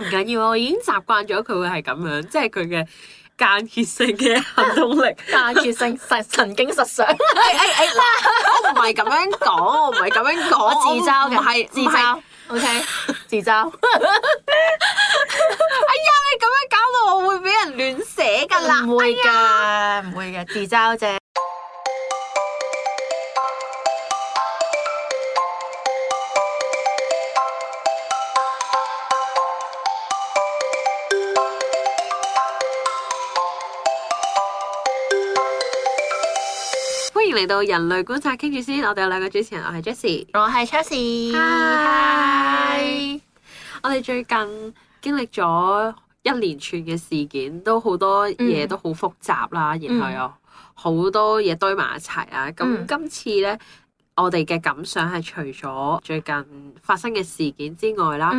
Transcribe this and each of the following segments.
唔緊要，我已經習慣咗佢會係咁樣，即係佢嘅間歇性嘅行動力，間歇性神經實上，我唔係咁樣講，我唔係咁樣講，我自嘲嘅，唔係自嘲，OK，自嘲。哎呀，你咁樣搞到我會俾人亂寫㗎啦，唔會㗎，唔會嘅，自嘲啫。歡迎嚟到人類觀察傾住先，我哋有兩個主持人，我係 Jessie，我係 Chelsea，Hi，我哋最近經歷咗一連串嘅事件，都好多嘢都好複雜啦，然後又好多嘢堆埋一齊啊。咁今次咧，我哋嘅感想係除咗最近發生嘅事件之外啦，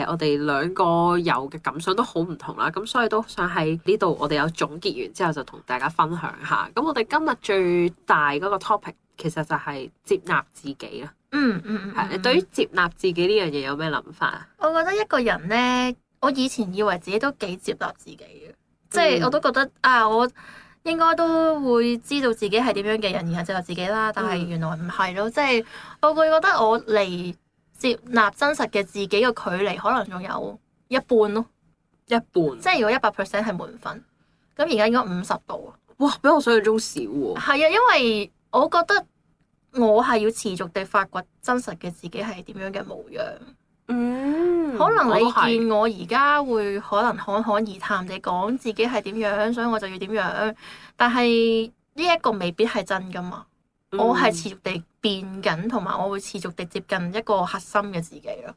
我哋兩個有嘅感想都好唔同啦。咁所以都想喺呢度，我哋有總結完之後就同大家分享下。咁我哋今日最大嗰個 topic 其實就係接納自己啦。係你對於接納自己呢樣嘢有咩諗法啊？我覺得一個人咧，我以前以為自己都幾接納自己嘅，即係我都覺得我應該都會知道自己係點樣嘅人，然後接納自己啦。但係原來唔係咯，即係我會覺得我離接納真實嘅自己嘅距離，可能仲有一半咯。一半，即係如果100%係滿分，咁而家應該50度。哇！比我想象中少喎。係啊，因為我覺得我係要持續地發掘真實嘅自己係點樣嘅模樣。可能你見我而家會可能侃侃而談地講自己係點樣，所以我就要點樣。但係呢一個未必係真噶嘛。我係持續地變緊，同埋我會持續地接近一個核心嘅自己咯。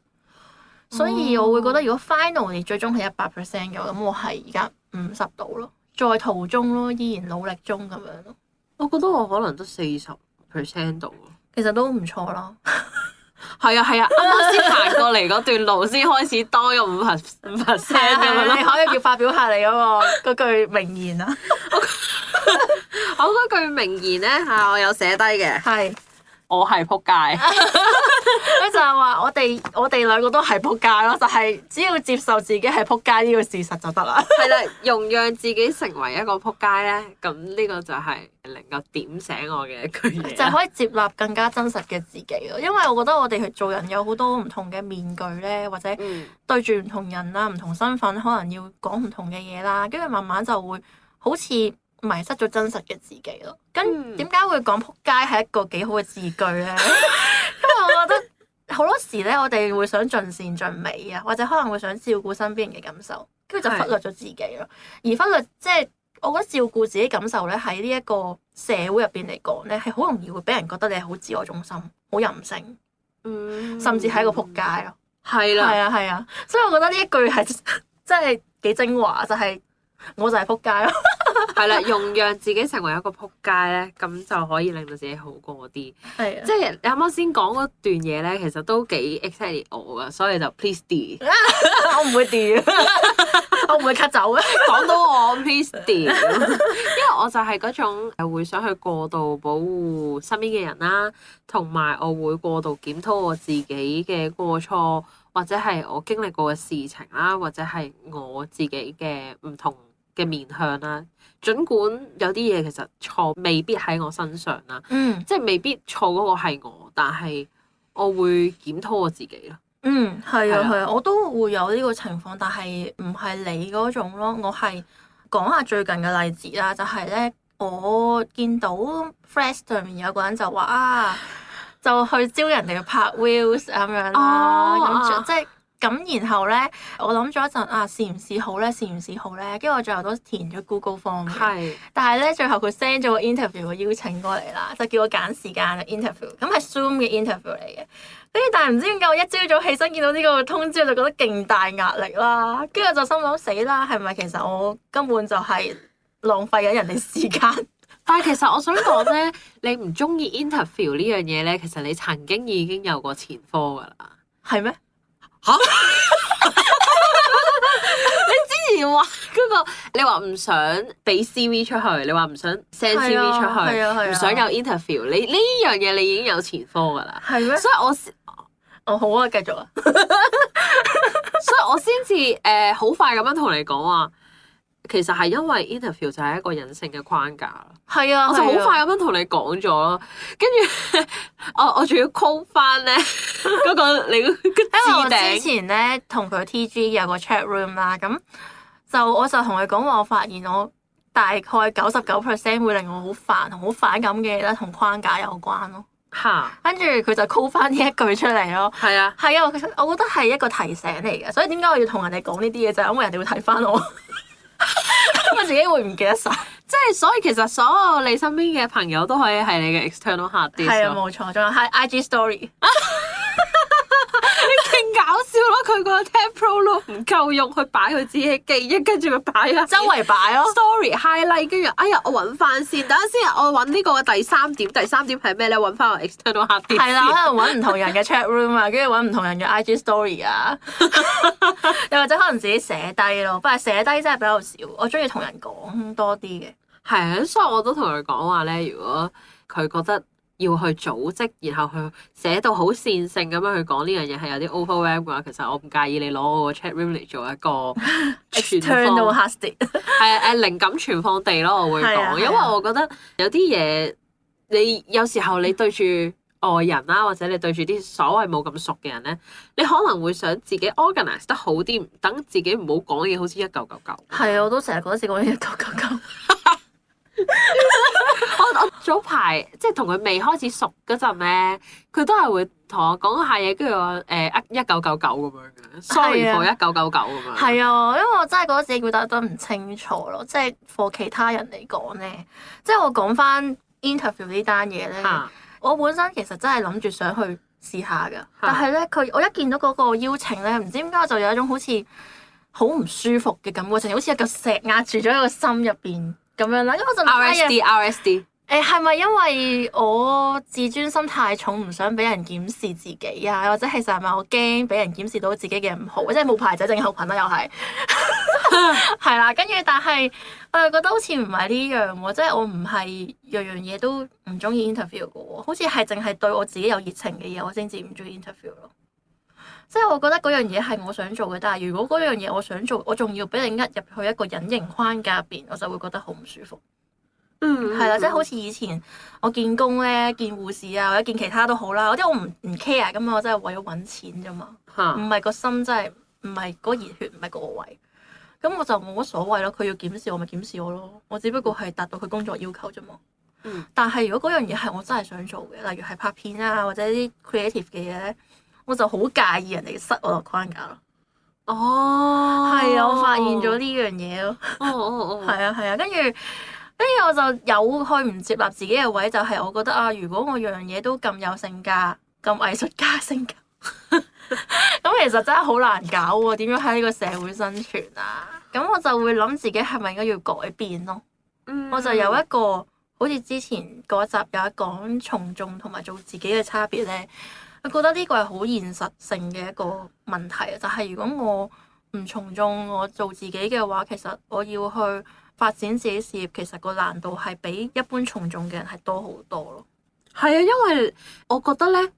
所以我會覺得，如果 finally 最終係100%嘅話，咁我係而家50度咯，在途中咯，依然努力中咁樣咯。我覺得我可能得40% 度咯，其實都唔錯咯。係啊，啱啱先行過嚟嗰段路先開始多咗5%咁樣咯。你可以要發表下你嗰句名言啊！我嗰句名言咧我有寫低嘅，係我係仆街。佢就係話我哋兩個都係仆街咯，就係只要接受自己係仆街呢個事實就得啦。係啦，容讓自己成為一個仆街咧，咁呢個就係能夠點醒我嘅一句嘢。就係可以接納更加真實嘅自己咯，因為我覺得我哋去做人有好多唔同嘅面具咧，或者對住唔同人啦、唔同身份，可能要講唔同嘅嘢啦，跟住慢慢就會好似迷失咗真實嘅自己咯。咁點解會講仆街係一個幾好嘅字句咧？因為我覺得好多時咧，我哋會想盡善盡美啊，或者可能會想照顧身邊人嘅感受，跟住就忽略咗自己咯。而忽略即係我覺得照顧自己感受咧，喺呢一個社會入邊嚟講咧，係好容易會俾人覺得你係好自我中心、好任性，甚至係一個仆街咯。係啦，係啊，所以我覺得呢一句係真係幾精華，就係我就係仆街咯。係啦，容讓自己成為一個仆街咧，咁就可以令到自己好過啲。係啊，即係你啱啱先講嗰段嘢咧，其實都幾 excited 我噶，所以就 please D。我唔會 D，我唔會 cut 走嘅。講到我 please D，因為我就係嗰種會想去過度保護身邊嘅人啦，同埋我會過度檢討我自己嘅過錯，或者係我經歷過嘅事情啦，或者係我自己嘅唔同嘅面向啦。儘管有啲嘢其實錯未必喺我身上啦，即係未必錯嗰個係我，但係我會檢討我自己咯。係啊，我都會有呢個情況，但係唔係你嗰種咯。我係講下最近嘅例子啦，就係咧，我見到 Flash 上面有個人就話就去招人哋去拍 Reels 咁樣啦，咁即係。咁然後咧，我諗咗一陣試唔試好咧？試唔試好咧？跟住我最後都填咗 Google Form 嘅。但係咧，最後佢 send 咗個 interview 嘅邀請過嚟啦，就叫我揀時間嘅 interview。咁係 Zoom 嘅 interview 嚟嘅。跟住但係唔知點解我一朝早起身見到呢個通知，我就覺得勁大壓力啦。跟住我就心諗死啦，係咪其實我根本就係浪費緊人哋時間？但係其實我想講咧，你唔中意 interview 呢樣嘢咧，其實你曾經已經有過前科㗎啦。係咩？嚇！你之前話嗰個，你話唔想俾 CV 出去，你話唔想 send CV 出去，唔想有 interview，你呢樣嘢你已經有前科㗎啦。係咩？所以哦，好啊，繼續啊。所以我先至好快咁樣同你講話，其實係因為 interview 就係一個隱性嘅框架啦。係啊，我就好快咁樣同你講咗咯，跟住我仲要 call 翻咧嗰個你個因為我之置頂。前咧同佢 TG 有個 chat room 啦，咁我就同佢講話，我發現我大概99% 會令我好煩同好反感嘅嘢咧，同框架有關咯。嚇，跟住佢就 call 翻呢一句出嚟咯。係啊，係啊，其實我覺得係一個提醒嚟嘅，所以點解我要同人哋講呢啲嘢就係因為人哋會睇翻我，我自己會唔記得晒。即係所以其實所有你身邊嘅朋友都可以係你嘅 external hard disk 係啊，咯。冇錯，仲有係 IG story。勁搞笑咯！佢個 Tab Pro 咯唔夠用，去擺佢自己嘅記憶，跟住佢擺啊周圍擺咯。 story highlight，跟住哎呀我揾翻先，等陣先，我揾呢個第三點係咩咧？揾翻個 external hard disk 係啦，先可能揾唔同人嘅 chat room 啊，跟住揾唔同人嘅 IG story 啊，又或者可能自己寫低咯。不過寫低真係比較少，我中意同人講多啲嘅。係啊，所以我都同佢講話咧，如果佢覺得要去組織，然後去寫到好線性咁樣去講呢樣嘢係有啲 overwhelm 嘅話，其實我唔介意你攞我個 chat room 嚟做一個存 External 放， hard disk。係靈感存放地咯，我會講，係啊係啊因為我覺得有啲嘢你有時候你對住外人啦，或者你對住啲所謂冇咁熟嘅人咧，你可能會想自己 organize 得好啲，等自己唔好講嘢好似一嚿嚿嚿。係啊，我都成日覺得自己講嘢999。我早排即係同佢未開始熟嗰陣咧，佢都係會同我講下嘢，跟住我1999咁樣嘅，sorry 係啊 for 1999咁樣。係啊，因為我真係覺得自己表達得唔清楚咯，即係 for 其他人嚟講咧，即係我講翻 interview 呢單嘢咧，嚇我本身其實真係諗住想去試下㗎，但係咧我一見到嗰個邀請咧，唔知點解我就有一種好似好唔舒服嘅感覺，成好似有嚿石壓住咗喺個心入邊咁樣啦，因為我就諗 RSD 係咪因為我自尊心太重，唔想俾人檢視自己啊？或者其實係咪我驚俾人檢視到自己嘅唔好，即係冇牌仔症候群啦，又係係啦。跟住但係我又覺得好似唔係呢樣喎，即係我唔係樣樣嘢都唔中意 interview 嘅喎，好似係淨係對我自己有熱情嘅嘢，我先至唔中意 interview 咯。即係我覺得嗰樣嘢係我想做嘅，但係如果嗰樣嘢我想做，我仲要俾你呃入去一個隱形框架入邊，我就會覺得好唔舒服。係啦，即係好似以前我見工咧，見護士啊，或者見其他都好啦，嗰啲我唔 care 噶嘛，我真係為咗揾錢啫嘛，唔係個心真係唔係嗰熱血，唔係個位，咁我就冇乜所謂咯。佢要檢視我咪檢視我咯，我只不過係達到佢工作要求啫嘛。但係如果嗰樣嘢係我真係想做嘅，例如係拍片啊或者啲 creative 嘅嘢咧，我就好介意人哋塞我個框架咯。哦，係啊，我發現咗呢樣嘢咯。哦，係啊係啊，跟住我就有去唔接納自己嘅位，就係我覺得啊，如果我樣樣嘢都咁有性格、咁藝術家性格，咁其實真係好難搞喎。點樣喺呢個社會生存啊？咁我就會諗自己係咪應該要改變咯。我就有一個好似之前嗰一集有一講從眾同埋做自己嘅差別咧，我覺得呢個係好現實性嘅一個問題啊。就係如果我唔從眾，我做自己嘅話，其實我要去發展自己事業，其實個難度係比一般從眾嘅人係多好多咯。係啊，因為我覺得咧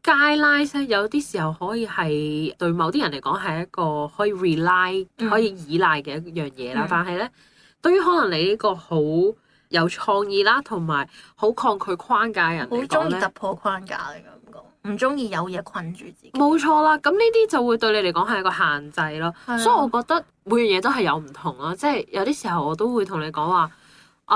guidelines 有啲時候可以係對某啲人嚟講係一個可以 rely、可以依賴嘅一樣嘢啦。但係咧，對於可能你呢個好有創意啦，同埋好抗拒框架嘅人嚟講好中意突咧，破框架嚟咁講，唔中意有嘢困住自己。冇錯啦。咁呢啲就會對你嚟講係一個限制咯。所以我覺得每樣嘢都係有唔同咯。即係有啲時候我都會同你講話，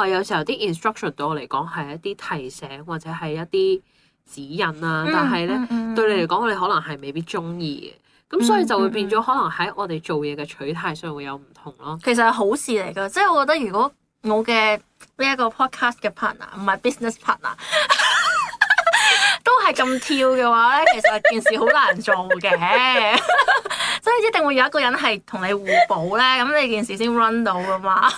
有時候啲 instruction 對我嚟講係一啲提醒或者係一啲指引啊，但係咧對你嚟講，你可能係未必中意嘅。咁所以就會變咗可能喺我哋做嘢嘅取態上會有唔同咯。其實係好事嚟㗎，即係我覺得如果我嘅呢一個 podcast 嘅 partner 唔係 business partner 都係咁跳嘅話咧，其實件事好難做嘅，所以一定會有一個人係同你互補咧，咁你件事先 run 到㗎嘛。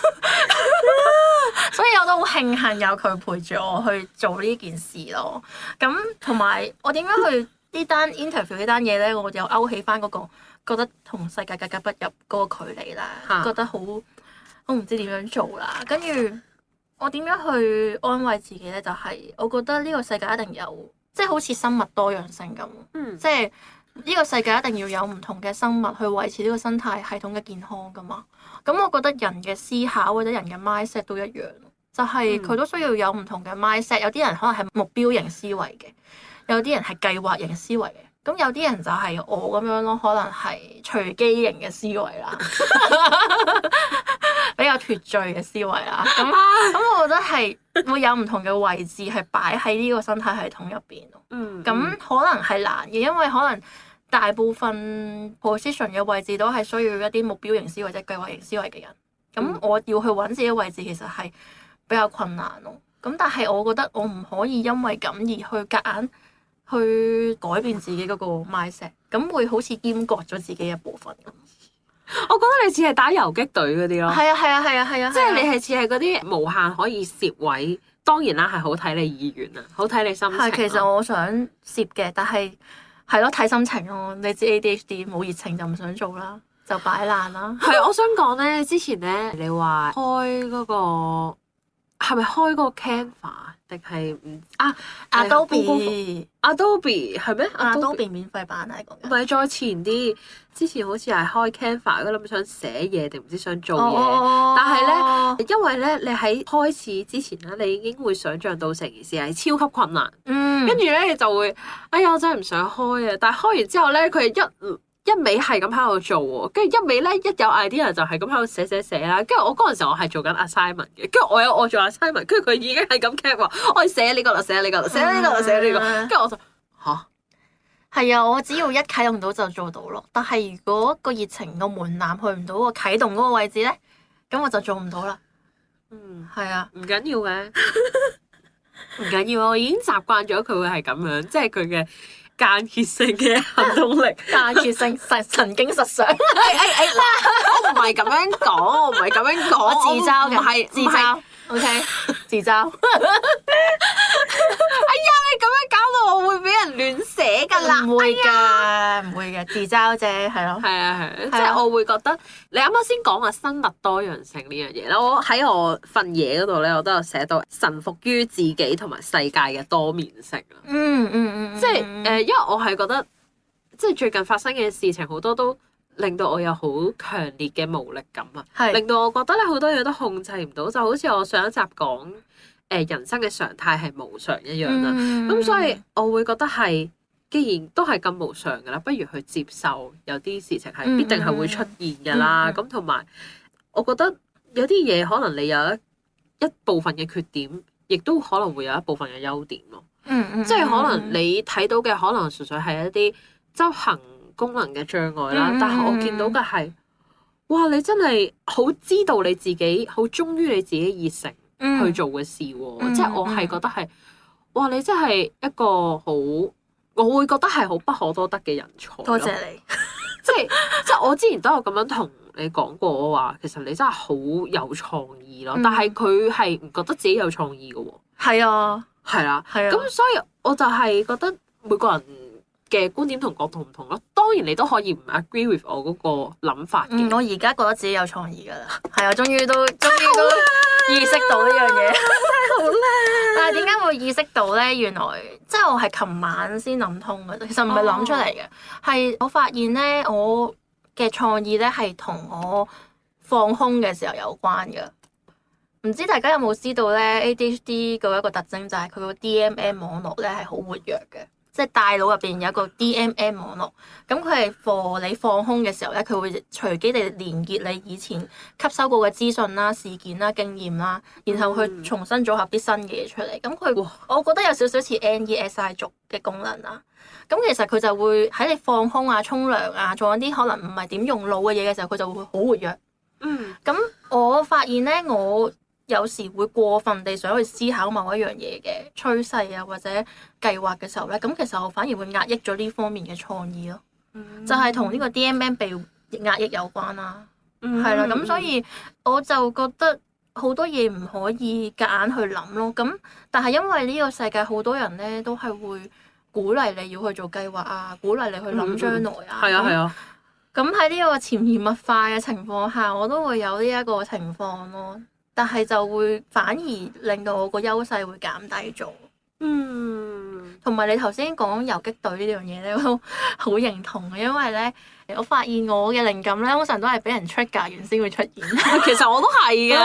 所以我都好慶幸有佢陪住我去做呢件事咯。咁同埋我點樣去呢單 interview 呢單嘢咧，我又勾起翻嗰個覺得同世界格格不入嗰個距離啦，覺得好唔知點樣做啦。跟住我點樣去安慰自己咧？就係我覺得呢個世界一定有即係好似生物多樣性咁。即係呢個世界一定要有唔同嘅生物去維持呢個生態系統嘅健康噶嘛。咁我覺得人嘅思考或者人嘅 mindset 都一樣，就係佢都需要有唔同嘅 mindset。有啲人可能係目標型思維嘅，有啲人係計劃型思維嘅。咁有啲人就係我咁樣咯，可能係隨機型嘅思維啦，比較脫序嘅思維啦。咁我覺得係會有唔同嘅位置係擺喺呢個生態系統入邊咯。咁可能係難嘅，因為可能大部分 position 嘅位置都係需要一啲目標型思維或者計劃型思維嘅人。咁我要去揾自己嘅位置，其實係比較困難咯。咁但係我覺得我唔可以因為咁而去夾硬去改變自己嗰個 mindset， 咁會好似閹割咗自己一部分咁。我覺得你似係打游擊隊嗰啲咯。係啊，即係你係似係嗰啲無限可以攝位，當然啦係好睇你意願啊，好睇你心情。係，其實我想攝嘅，但係係咯睇心情咯。你知 ADHD 冇熱情就唔想做啦，就擺爛啦。係，我想講咧，之前咧你話開嗰個係咪開嗰個 Canva？定係唔Adobe 係咩 ？Adobe 免費版嚟講，唔係再前啲，之前好似係開 Canva 嗰諗想寫嘢定唔知想做嘢，但係咧，因為咧你喺開始之前咧，你已經會想像到成件事係超級困難，跟住咧你就會，哎呀我真係唔想開啊！但係開完之後咧，佢一味係咁喺度做喎，跟住一味咧一有 idea 就係咁喺度寫啦。跟住我嗰陣時我係做緊 assignment 嘅，跟住我做 assignment，跟住佢已經係咁 cap 話，我寫呢個啦，寫呢個啦，寫呢個啦，寫呢個，跟住我就嚇係啊！我只要一啟動到就做到咯。但係如果個熱情個門檻去唔到個啟動嗰個位置咧，咁我就做唔到啦。係啊，唔緊要嘅，唔緊要，我已經習慣咗佢會係咁樣，即係佢嘅間歇性嘅行動力，間歇性神經實上。我唔係咁樣講，我唔係咁樣講，我自嘲嘅，唔係自嘲。OK， 自嘲。哎呀，你咁樣搞到我會俾人亂寫㗎啦！唔會㗎，唔會嘅，自嘲啫，係咯。係啊，即係我會覺得你啱啱先講話生物多樣性呢樣嘢咧，我喺我份嘢嗰度咧，我都有寫到臣服於自己同埋世界嘅多面性啊。即係因為我係覺得，即係最近發生嘅事情好多都令到我有好強烈嘅無力感啊，令到我覺得咧好多嘢都控制唔到，就好似我上一集講人生嘅常態係無常一樣啦。咁所以我會覺得係，既然都係咁無常㗎啦，不如去接受有啲事情係必定係會出現㗎啦。咁同埋我覺得有啲嘢可能你有一部分嘅缺點，亦都可能會有一部分嘅優點咯。即係可能你睇到嘅可能純粹係一啲執行功能嘅障礙啦，但係我見到嘅係，哇！你真係好知道你自己，好忠於你自己熱誠去做嘅事喎。即係我係覺得係，哇！你真係一個好，我會覺得係好不可多得嘅人才。多謝你。即係我之前都有咁樣同你講過，我話其實你真係好有創意咯。但係佢係唔覺得自己有創意嘅喎。係啊。係啦，咁所以我就係覺得每個人嘅觀點同角度唔同咯。當然你都可以唔 agree with 我嗰個諗法嘅。我而家覺得自己有創意㗎啦，係啊，終於都意識到呢樣嘢，真係好叻！但係點解會意識到咧？原來即係我係琴晚先諗通嘅，其實唔係諗出嚟嘅，係我發現咧，我嘅創意咧係同我放空嘅時候有關嘅。唔知大家有冇知道咧 ADHD 嘅一個特徵就係佢個 DMM 網絡咧係好活躍嘅，即係大腦入邊有一個 DMM 網絡，咁佢係 for 你放空嘅時候咧，佢會隨機地連結你以前吸收過嘅資訊啦、事件啦、經驗啦，然後去重新組合啲新嘅嘢出嚟。咁佢我覺得有少少似 NESI 族嘅功能啦。咁其實佢就會喺你放空啊、沖涼啊、做一啲可能唔係點用腦嘅嘢嘅時候，佢就會好活躍。咁我發現咧，我有時會過分地想去思考某一樣嘢嘅趨勢啊，或者計劃嘅時候咧，咁其實我反而會壓抑咗呢方面嘅創意咯。就係同呢個 DMM 被壓抑有關啦。係啦，咁所以我就覺得好多嘢唔可以夾硬去諗咯。咁但係因為呢個世界好多人咧都係會鼓勵你要去做計劃啊，鼓勵你去諗將來啊。係啊。咁喺呢個潛移默化嘅情況下，我都會有呢一個情況咯。但係就會反而令到我個優勢會減低咗。同埋你頭先講遊擊隊呢樣嘢咧，我都好認同嘅，因為咧，我發現我嘅靈感咧，通常都係俾人 trigger 完先會出現。其實我都係嘅，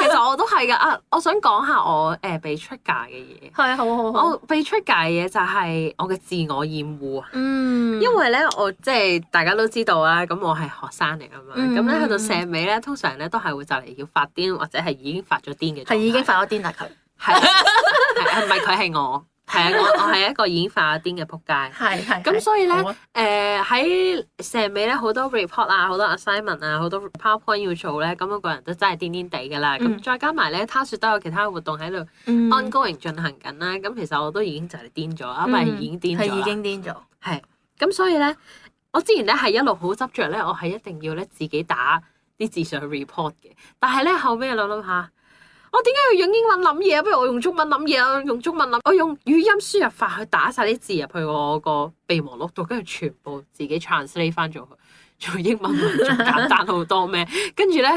其實我都係嘅啊！我想講下我被 trigger 嘅嘢。係，好。我被 trigger 嘅嘢就係我嘅自我厭惡啊。因因為咧，我即係大家都知道啦，咁我係學生嚟㗎嘛，咁咧去到社尾咧，通常咧都係會就嚟要發癲或者係已經發咗癲嘅狀態。係已經發咗癲啦佢。係唔係佢係我？係啊，我係一個已經發咗癲嘅仆街。係。咁所以咧，喺社尾咧好多 report 啊，好多 assignment 啊，好多 PowerPoint 要做咧，咁我個人都真係癲癲地㗎啦。咁再加埋咧，他說都有其他活動喺度 ongoing 進行緊啦。咁其實我都已經就嚟癲咗，唔係已經癲咗啦。係已經癲咗。係。咁所以咧，我之前咧係一路好執着咧，我係一定要咧自己打啲字上去 report 嘅。但係咧後尾諗下，我點解要用英文諗嘢？不如我用中文諗嘢啊！用中文諗，我用語音輸入法去打晒啲字入去我個備忘錄度，跟住全部自己 translate 翻咗去，做英文咪仲簡單好多咩？跟住咧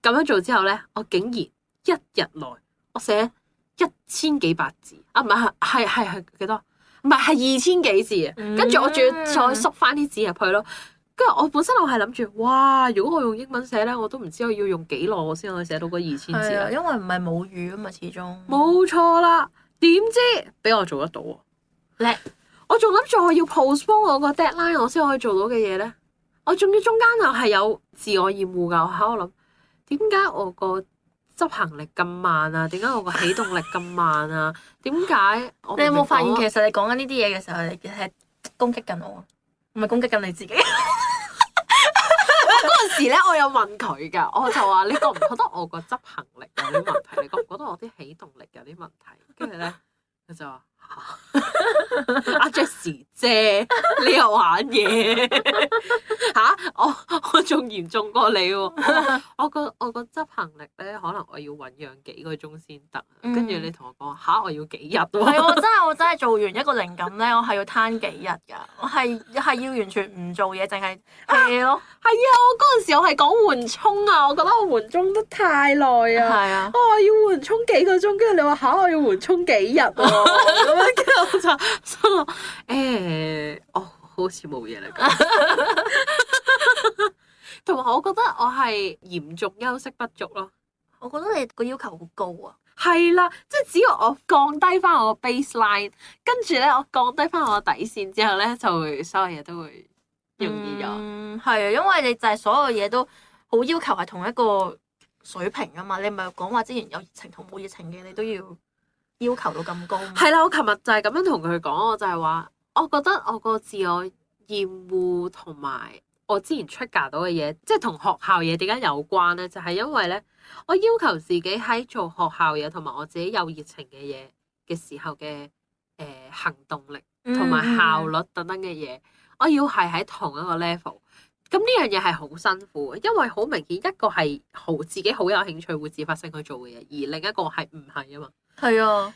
咁樣做之後咧，我竟然一日內我寫1000幾百字啊！唔係幾多？唔係2000幾字啊！跟住我仲要再縮翻啲字入去咯。跟住我本身我係諗住，哇！如果我用英文寫咧，我都唔知我要用幾耐我先可以寫到嗰2000字啊！因為唔係母語啊嘛，始終。冇錯啦，點知俾我做得到喎？叻！我仲諗住我要 postpone 我個 deadline 我先可以做到嘅嘢咧，我仲要中間又係有自我厭惡㗎。我喺度諗，點解我個執行力咁慢啊？點解我個起動力咁慢啊？點解我你有冇發現其實你講緊呢啲嘢嘅時候，你係攻擊緊我，唔係攻擊緊你自己？嗰陣時咧，我有問佢㗎，我就話：你覺唔覺得我個執行力有啲問題？你覺唔覺得我啲起動力有啲問題？跟住咧，佢就話：阿 Jessie 姐，你又玩嘢嚇？我仲嚴重過你喎！我個執行力咧，可能我要醖釀幾個鐘先得。跟住你同我講嚇，我要幾日喎？係我真係做完一個靈感咧，我係要攤幾日㗎。我係要完全唔做嘢，淨係 hea 咯。係啊，我嗰陣時我係講緩衝啊，我覺得我緩衝得太耐啊。係啊。我話要緩衝幾個鐘，跟住你話嚇我要緩衝幾日喎？咁樣跟住我就心諗我好似冇嘢啦。同埋我覺得我係嚴重休息不足咯。我覺得你個要求好高啊。係啦，即係只要我降低翻我個 baseline，跟住咧我降低翻我個底線之後咧，就會所有嘢都會容易咗。係啊，因為你就係所有嘢都好要求係同一個水平啊嘛。你唔係講話之前有熱情同冇熱情嘅，你都要求到咁高。係啦，我琴日就係咁樣同佢講，我就係話，我覺得我個自我厭惡同埋我之前 trigger 到嘅嘢，即係同學校嘢點解有關咧？就係因為咧，我要求自己喺做學校嘢同埋我自己有熱情嘅嘢嘅時候嘅行動力同埋效率等等嘅嘢，我要係喺同一個 level。咁呢樣嘢係好辛苦嘅，因為好明顯一個係自己好有興趣會自發性去做嘅嘢，而另一個係唔係啊嘛。係啊，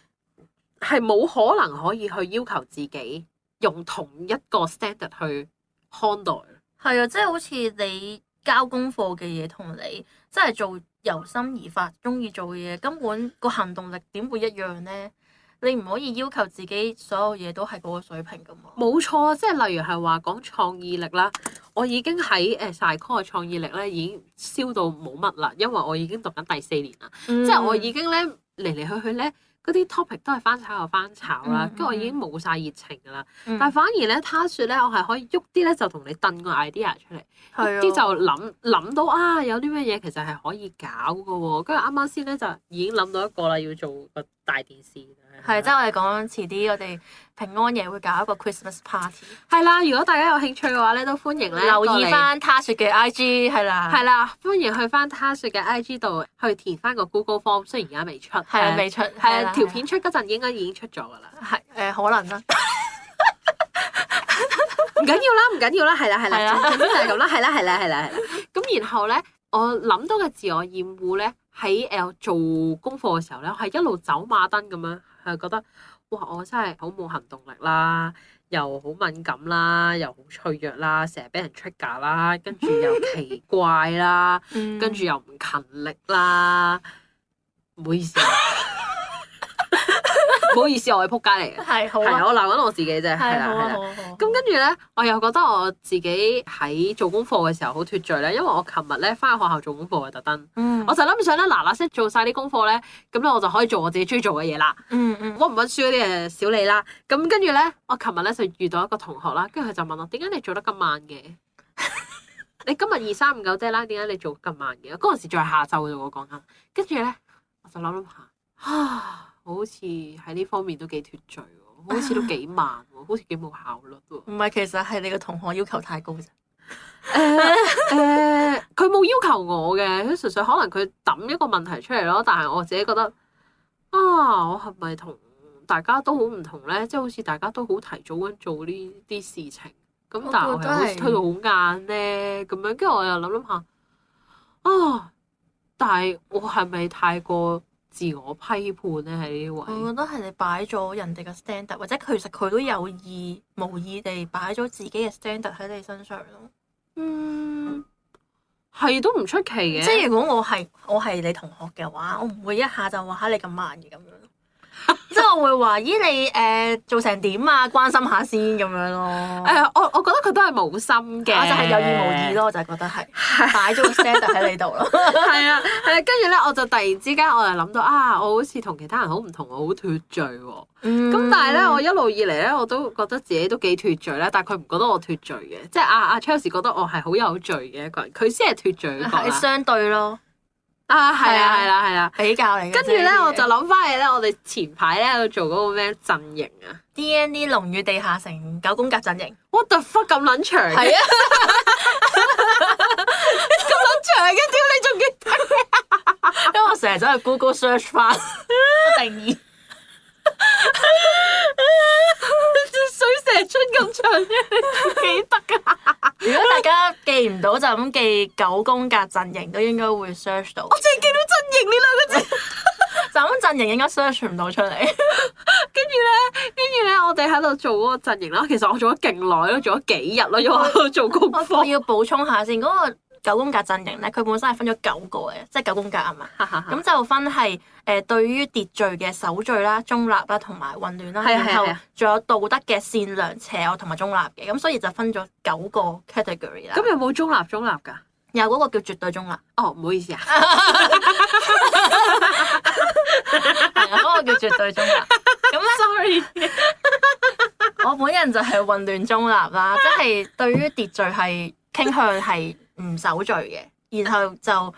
係冇可能可以去要求自己用同一個 standard 去看待。係啊，即係好似你交功課嘅嘢同你真係做由心而發中意做嘅嘢，根本個行動力點會一樣咧？你唔可以要求自己所有嘢都係嗰個水平噶嘛？冇錯，即係例如係話講創意力啦，我已經喺Psycho 嘅創意力咧已經燒到冇乜啦，因為我已經讀緊第4年啦，即係我已經咧嚟嚟去去咧嗰啲 topic 都係翻炒又翻炒啦，跟住我已經冇晒熱情噶啦。但係反而咧，他說咧，我係可以喐啲咧，就同你掟個 idea 出嚟，喐啲就諗到啊，有啲咩嘢其實係可以搞噶喎。跟住啱啱先咧就已經諗到一個啦，要做個大電視。係，即係我哋講遲啲，我哋平安夜會搞一個 Christmas party。係啦，如果大家有興趣嘅話咧，都歡迎咧留意翻他說嘅 IG。係啦，係啦，歡迎去翻他說嘅 IG 度去填翻個 Google Form，雖然而家未出。係啊，未出。係啊，條片出嗰陣應該已經出咗㗎啦。係可能啦。唔緊要啦，係啦，總之就係咁啦，係啦。咁然後咧，我諗到嘅自我厭惡咧，喺做功課嘅時候咧，我係一路走馬燈咁樣。係覺得哇！我真係好冇行動力啦，又好敏感啦，又好脆弱啦，成日俾人 trigger 啦，跟住又奇怪啦，跟住又唔勤力啦，唔好意思啊，唔唔好意思，我係撲街嚟嘅。係好係啊，我鬧緊我自己啫，係係啦係啦。好啊好啊好啊。咁跟住咧，我又覺得我自己喺做功課嘅時候好脫罪咧，因為我琴日咧翻去學校做功課啊，特登，我就諗想咧嗱嗱聲做晒啲功課咧，咁咧我就可以做我自己中意做嘅嘢啦。溫唔溫書嗰啲誒少理啦。咁跟住咧，我琴日咧就遇到一個同學啦，跟住佢就問我點解你做得咁慢嘅？你今日2、3、5、9啫啦，點解你做咁慢嘅？嗰陣時仲係下晝啫喎，講緊。跟住咧，我就諗下，我好似喺呢方面都幾脫罪喎，好似都幾慢喎，好似幾冇效率喎。唔係，其實係你個同學要求太高啫。佢冇要求我嘅，佢純粹可能佢抌一個問題出嚟咯。但係我自己覺得我係咪同大家都好唔同咧？即係好似大家都好提早咁做呢啲事情，咁但係我係好似推到好晏咧咁樣。跟住我又諗下，但係我係咪太過自我批判咧喺呢位？我覺得係你擺咗人哋嘅 standard，或者其實佢都有意無意地擺咗自己嘅 standard 喺你身上咯。係都唔出奇嘅。即係如果我係你同學嘅話，我唔會一下就話你咁慢嘅咁樣。即係我會話咦你做成點啊？關心下先咁樣咯。我覺得佢都係冇心嘅。我就係有意無意咯，我就係覺得係擺咗個 standard 喺你度咯。係啊，跟住咧我就突然之間我就諗到我好似同其他人好唔同，我好脫罪喎。咁但係咧，我一路以嚟咧我都覺得自己都幾脫罪咧，但係佢唔覺得我脫罪嘅，即係阿 Chelsea 覺得我係好有罪嘅一個人，佢先係脫罪嗰個啦。係相對咯。係啦，比較嚟嘅。跟住咧，我就諗翻起咧，我哋前排咧喺度做嗰個咩陣營啊 DND 龍與地下城9宮格陣營。What the fuck 咁撚長嘅？係啊，咁撚長嘅，屌你仲記得？因為我成日走去 Google search 翻定義。水蛇春咁長嘅，記得㗎。如果大家記唔到就咁記9宮格陣營都應該會 search 到。我淨係記到陣營呢兩個字，就咁陣營應該 search 唔到出嚟。跟住咧，我哋喺度做嗰個陣營啦。其實我做咗勁耐咯，做咗幾日咯，因為我喺度做功課。我要補充下先，嗰個9宮格陣營咧，佢本身係分咗9個嘅，即係9宮格啊嘛。咁就分係對於秩序嘅守序啦、中立啦同埋混亂啦，然後仲有道德嘅善良、邪惡同埋中立嘅，咁所以就分咗9個 category 啦。咁有冇中立㗎？有嗰個叫絕對中立。哦，唔好意思啊。係啊，嗰個叫絕對中立。咁咧 sorry，我本人就係混亂中立啦，即係對於秩序係傾向係唔守序嘅，然後就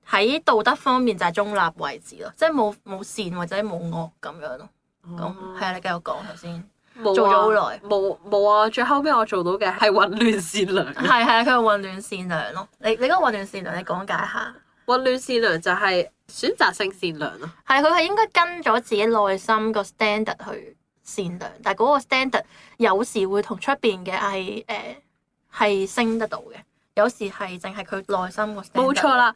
喺道德方面就係中立為止咯，即係冇善或者冇惡咁樣咯。咁係啊，你繼續講頭先。做咗好耐。冇啊！最後尾我做到嘅係混亂善良。係啊，佢係混亂善良咯。你嗰個混亂善良，你講解下。混亂善良就係選擇性善良咯。係佢係應該跟咗自己內心個 standard 去善良，但係嗰個 standard 有時會同出邊嘅係升得到嘅，有時係淨係佢內心個 standard。冇錯啦。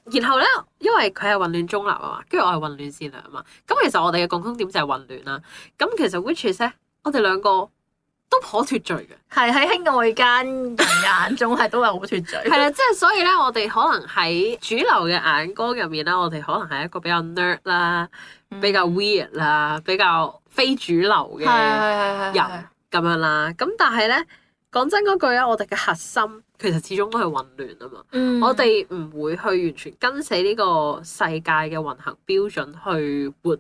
然後咧，因為佢係混亂中立啊嘛，跟住我係混亂善良啊嘛。咁其實我哋嘅共通點就係混亂啦。咁其實 which is 咧，我哋兩個都頗脫罪嘅。係喺外間人眼中係都係好脫罪。係啦，即係所以咧，我哋可能喺主流嘅眼光入面啦，我哋可能係一個比較 nerd 啦，比較 weird 啦，比較非主流嘅人咁樣啦。咁但係咧，講真嗰句咧，我哋嘅核心其實始終都係混亂啊嘛。我哋唔會去完全跟死呢個世界嘅運行標準去活，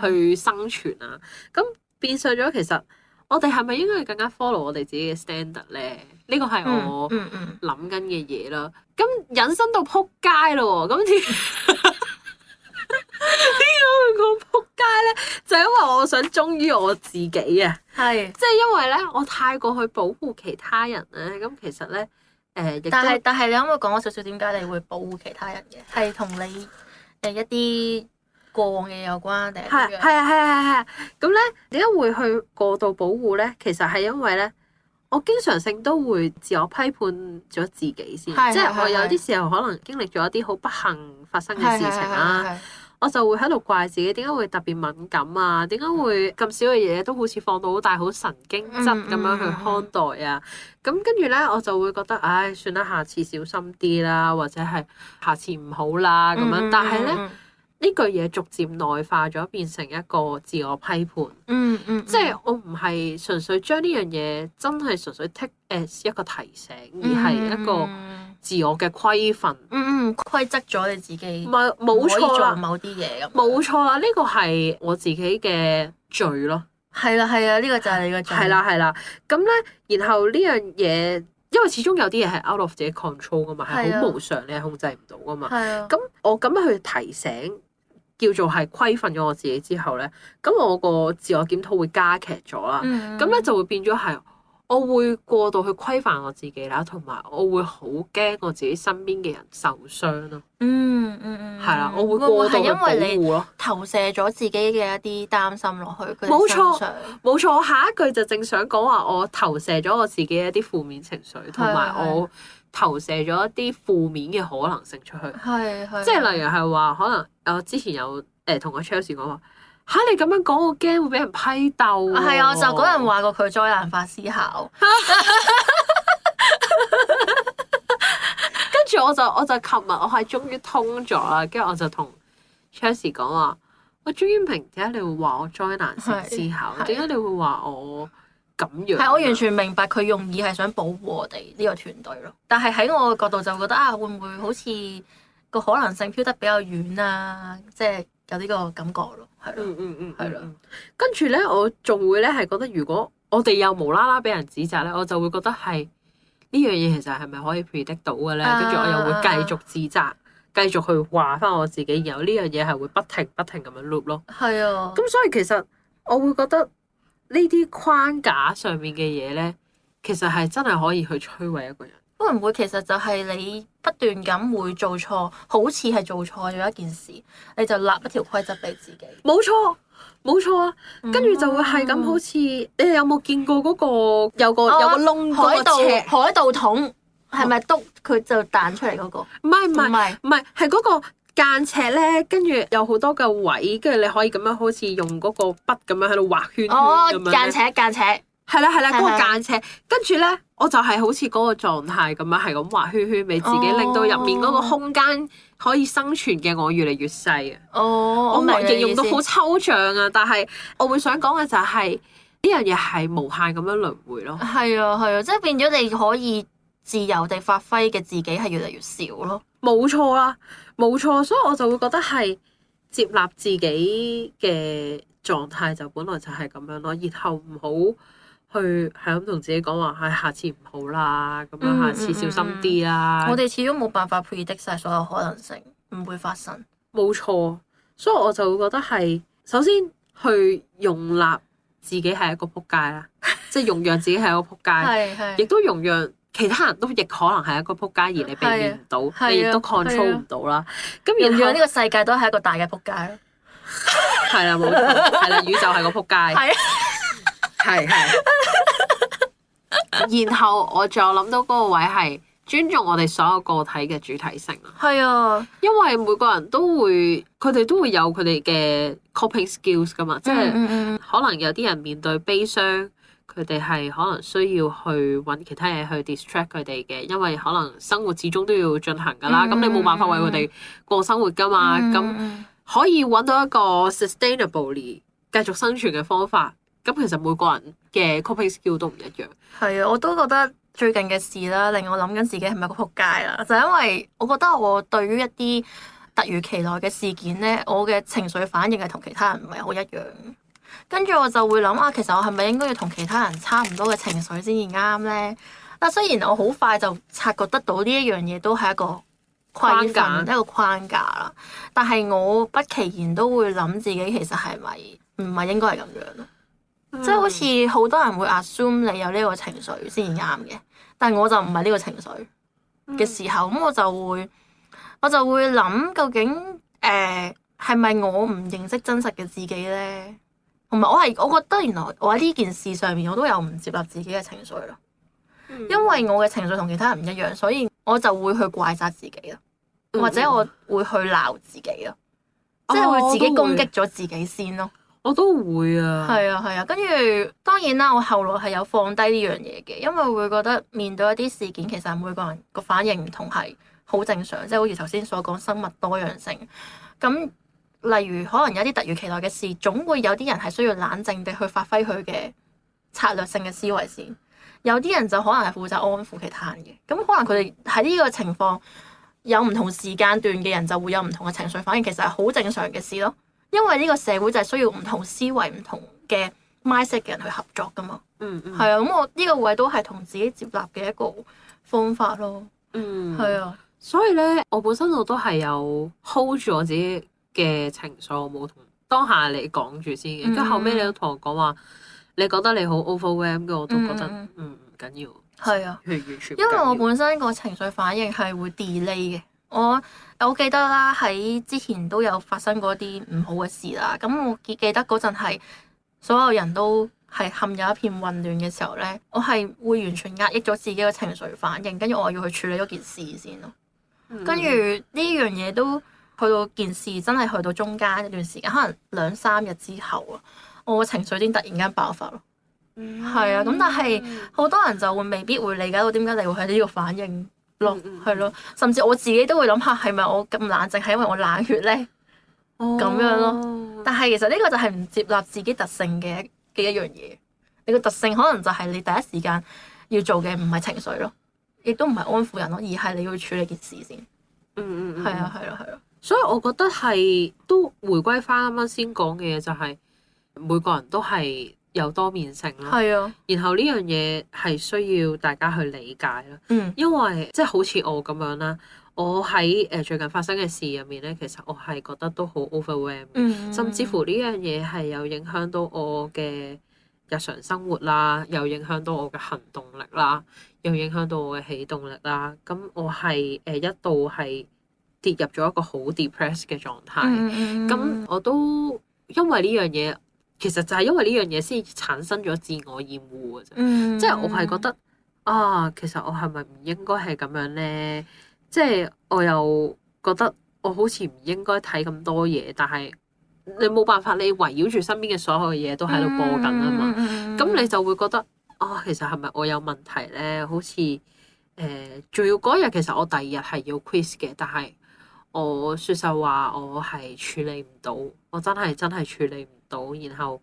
去生存啊。咁變相咗，其實我哋係咪應該更加 follow 我哋自己嘅 standard 咧？呢個係我諗緊嘅嘢啦。咁引申到撲街咯喎，咁點解會講撲街咧？就係因為我想忠於我自己啊。係，即係因為咧，我太過去保護其他人咧。咁其實咧，但係你可唔可以講少少點解你會保護其他人嘅？係同你一啲過往嘅有關定係點樣？係。咁咧點解會去過度保護咧？其實係因為咧，我經常性都會自我批判咗自己先，即係我有啲時候可能經歷咗一啲好不幸發生嘅事情啦，我就會喺度怪自己點解會特別敏感啊？點解會咁少嘅嘢都好似放到好大好神經質咁樣去看待啊？咁跟住咧，我就會覺得唉，算啦，下次小心啲啦，或者係下次唔好啦咁樣。但係咧，呢句嘢逐漸內化咗，變成一個自我批判。即係我唔係純粹將呢樣嘢真係純粹 take as 一個提醒，而係一個自我嘅規範。規則咗你自己，冇錯啦，做某啲嘢咁。冇錯啦，呢個係我自己嘅罪咯。係啦，呢個就係你嘅罪。係啦，咁咧，然後呢樣嘢，因為始終有啲嘢係 out of 自己 control 噶嘛，係好無常，你係控制唔到噶嘛。咁我咁樣去提醒，叫做係規範咗我自己之後咧，咁我個自我檢討會加劇咗啦。咁咧就會變咗係，我會過度去規範我自己啦，同埋我會好驚我自己身邊嘅人受傷咯。係啦，我會過度去保護咯，投射咗自己嘅一啲擔心落去佢哋身上。冇錯，我下一句就正想講話，我投射咗我自己一啲負面情緒，同埋我投射咗一啲負面嘅可能性出去。即係例如係話，可能我之前有同個 Chelsea 講話，嚇你咁樣講，我驚會俾人批鬥。係啊，就嗰人話過佢災難化思考。跟住我就琴日我係終於通咗啦，跟住我就同 Chelsea 講話，我終於明點解你會話我災難性思考，點解你會話我咁樣？係我完全明白佢用意係想保護我哋呢個團隊咯。但係喺我嘅角度就覺得會唔會好似個可能性飄得比較遠啊？即係有呢個感覺咯，係咯，係咯。跟住咧，我仲會咧係覺得，如果我哋又無啦啦俾人指責咧，我就會覺得係。呢樣嘢其實係咪可以 predict 到嘅咧？跟住我又會繼續自責，繼續去話翻我自己，然後呢樣嘢係會不停咁樣 loop 咯。係啊。咁所以其實我會覺得呢啲框架上面嘅嘢咧，其實係真係可以去摧毀一個人。會唔會其實就係你不斷咁會做錯，好似係做錯咗一件事，你就立一條規則俾自己？冇錯啊！跟住就會係咁，好似你哋有冇見過嗰個有個窿嗰個海盜桶係咪篤佢就彈出嚟嗰個？唔係，係嗰個間尺咧，跟住有好多個位，跟住你可以咁樣好似用嗰個筆咁樣喺度畫圈圈咁樣。間尺。係啦，嗰個間尺，跟住咧，我就係好似嗰個狀態咁樣，係咁畫圈圈俾自己，令到入面嗰個空間可以生存嘅我越嚟越細啊！我形容到好抽象啊，但係我會想講嘅就係呢樣嘢係無限咁樣輪迴咯。係啊，即係變咗你可以自由地發揮嘅自己係越嚟越少咯。冇錯，所以我就會覺得係接納自己嘅狀態就本來就係咁樣咯，然後唔好去係咁同自己講話，下次唔好啦，咁樣下次小心啲啦。我哋始終冇辦法 predict 晒所有可能性，唔會發生。冇錯，所以我就會覺得係首先去容納自己係一個仆街啦，即係容讓自己係一個仆街，亦都容讓其他人都亦可能係一個仆街，而你避免唔到，你亦都 control 唔到啦。咁然後呢個世界都係一個大嘅仆街咯。係啦，冇錯，係啦，宇宙係個仆街。係。然後我仲有諗到嗰個位係尊重我哋所有個體嘅主體性啊。係啊，因為每個人都會，佢哋都會有佢哋嘅 coping skills 噶嘛，即係可能有啲人面對悲傷，佢哋係可能需要去揾其他嘢去 distract 佢哋嘅，因為可能生活始終都要進行噶啦，咁你冇辦法為佢哋過生活噶嘛，咁可以揾到一個 sustainably 繼續生存嘅方法。咁其實每個人嘅 coping skill 都唔一樣。係啊，我都覺得最近嘅事啦，令我諗緊自己係咪個仆街啦。就因為我覺得我對於一啲突如其來嘅事件咧，我嘅情緒反應係同其他人唔係好一樣。跟住我就會諗其實我係咪應該要同其他人差唔多嘅情緒先至啱咧？但雖然我好快就察覺得到呢一樣嘢都係一個框架，一個框架啦。但係我不其然都會諗自己其實係咪唔係應該係咁樣咯？即係好似好多人會 assume 你有呢個情緒先至啱嘅，但係我就唔係呢個情緒嘅時候，咁我就會諗究竟係咪我唔認識真實嘅自己咧？同埋我覺得原來我喺呢件事上面我都有唔接納自己嘅情緒咯，因為我嘅情緒同其他人唔一樣，所以我就會去怪責自己咯，或者我會去鬧自己咯，即係會自己攻擊咗自己先咯。我都會啊，係啊，跟住當然啦，我後來係有放低呢樣嘢嘅，因為會覺得面對一啲事件，其實每個人個反應唔同係好正常，即係好似頭先所講生物多樣性。咁例如可能有啲突如其來嘅事，總會有啲人係需要冷靜地去發揮佢嘅策略性嘅思維先。有啲人就可能係負責安撫其他人嘅，咁可能佢哋喺呢個情況有唔同時間段嘅人就會有唔同嘅情緒反應，其實係好正常嘅事咯。因為呢個社會就係需要唔同思維、唔同嘅 mindset 嘅人去合作噶嘛。係啊，咁我呢個位都係同自己接納嘅一個方法咯。係啊，所以咧，我本身我都係有 hold 住我自己嘅情緒，我冇同當下你講住先嘅。跟住後尾你都同我講話，你覺得你好 overwhelm 嘅，我都覺得唔緊要。係啊，完全因為我本身個情緒反應係會 delay 嘅。我記得啦，喺之前都有發生過一啲唔好嘅事啦。咁我記得嗰陣係所有人都係陷入一片混亂嘅時候咧，我係會完全壓抑咗自己嘅情緒反應，跟住我要去處理嗰件事先咯。跟住呢樣嘢都去到件事真係去到中間一段時間，可能2-3日之後啊，我個情緒先突然間爆發咯。係啊，咁但係好多人就未必會理解到點解你會喺呢個反應咯，係咯，甚至我自己都會諗下係咪我咁冷靜係因為我冷血咧咁樣咯。但係其實呢個就係唔接納自己特性嘅一樣嘢。你個特性可能就係你第一時間要做嘅唔係情緒咯，亦都唔係安撫人咯，而係你要處理件事先。係啊，係啊，係啊。所以我覺得係都回歸翻啱啱先講嘅嘢，就係每個人都係有多面性咯。係啊。然後呢樣嘢係需要大家去理解咯。因為即係好似我咁樣啦，我喺最近發生嘅事入面咧，其實我係覺得都好 overwhelm。甚至乎呢樣嘢係有影響到我嘅日常生活啦，又影響到我嘅行動力啦，又影響到我嘅起動力啦。咁我係一度係跌入咗一個好 depressed 嘅狀態。咁我都因為呢樣嘢，其實就係因為呢樣嘢先產生咗自我厭惡嘅啫。即係我係覺得啊，其實我係咪唔應該係咁樣咧？即係我又覺得我好似唔應該睇咁多嘢，但係你冇辦法，你圍繞住身邊嘅所有嘅嘢都喺度播緊啊嘛。咁你就會覺得啊，其實係咪我有問題咧？好似仲要嗰日其實我第2日係要 quiz 嘅，但係我說實話，我係處理唔到，我真係處理唔到。然後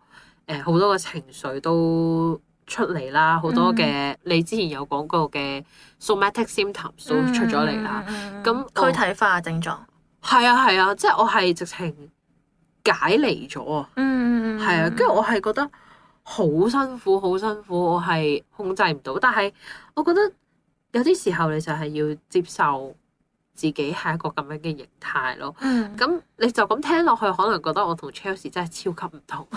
好多嘅情緒都出嚟啦，好多嘅你之前有講過嘅 somatic symptoms 都出咗嚟啦。咁軀體化症狀係啊，即係我係直情解離咗啊。係啊，跟住我係覺得好辛苦，我係控制唔到。但係我覺得有啲時候你就係要接受自己係一個咁樣嘅形態咯。咁你就咁聽落去，可能覺得我同 Chelsea 真係超級唔同。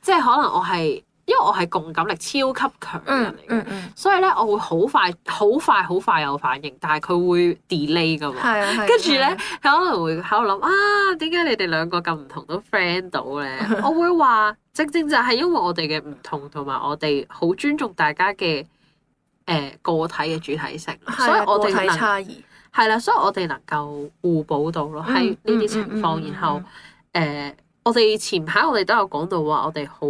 即係可能我係因為我係共感力超級強嘅人嚟嘅，所以咧我會好快有反應，但係佢會 delay 噶嘛。跟住咧可能會喺度諗啊，點解你哋兩個咁唔同都 friend 到咧？我會話正就係因為我哋嘅唔同，同埋我哋好尊重大家嘅個體嘅主體性，所以我哋能差異係啦，所以我哋能夠互補到咯喺呢啲情況。然後我哋前排我哋都有講到話，我哋好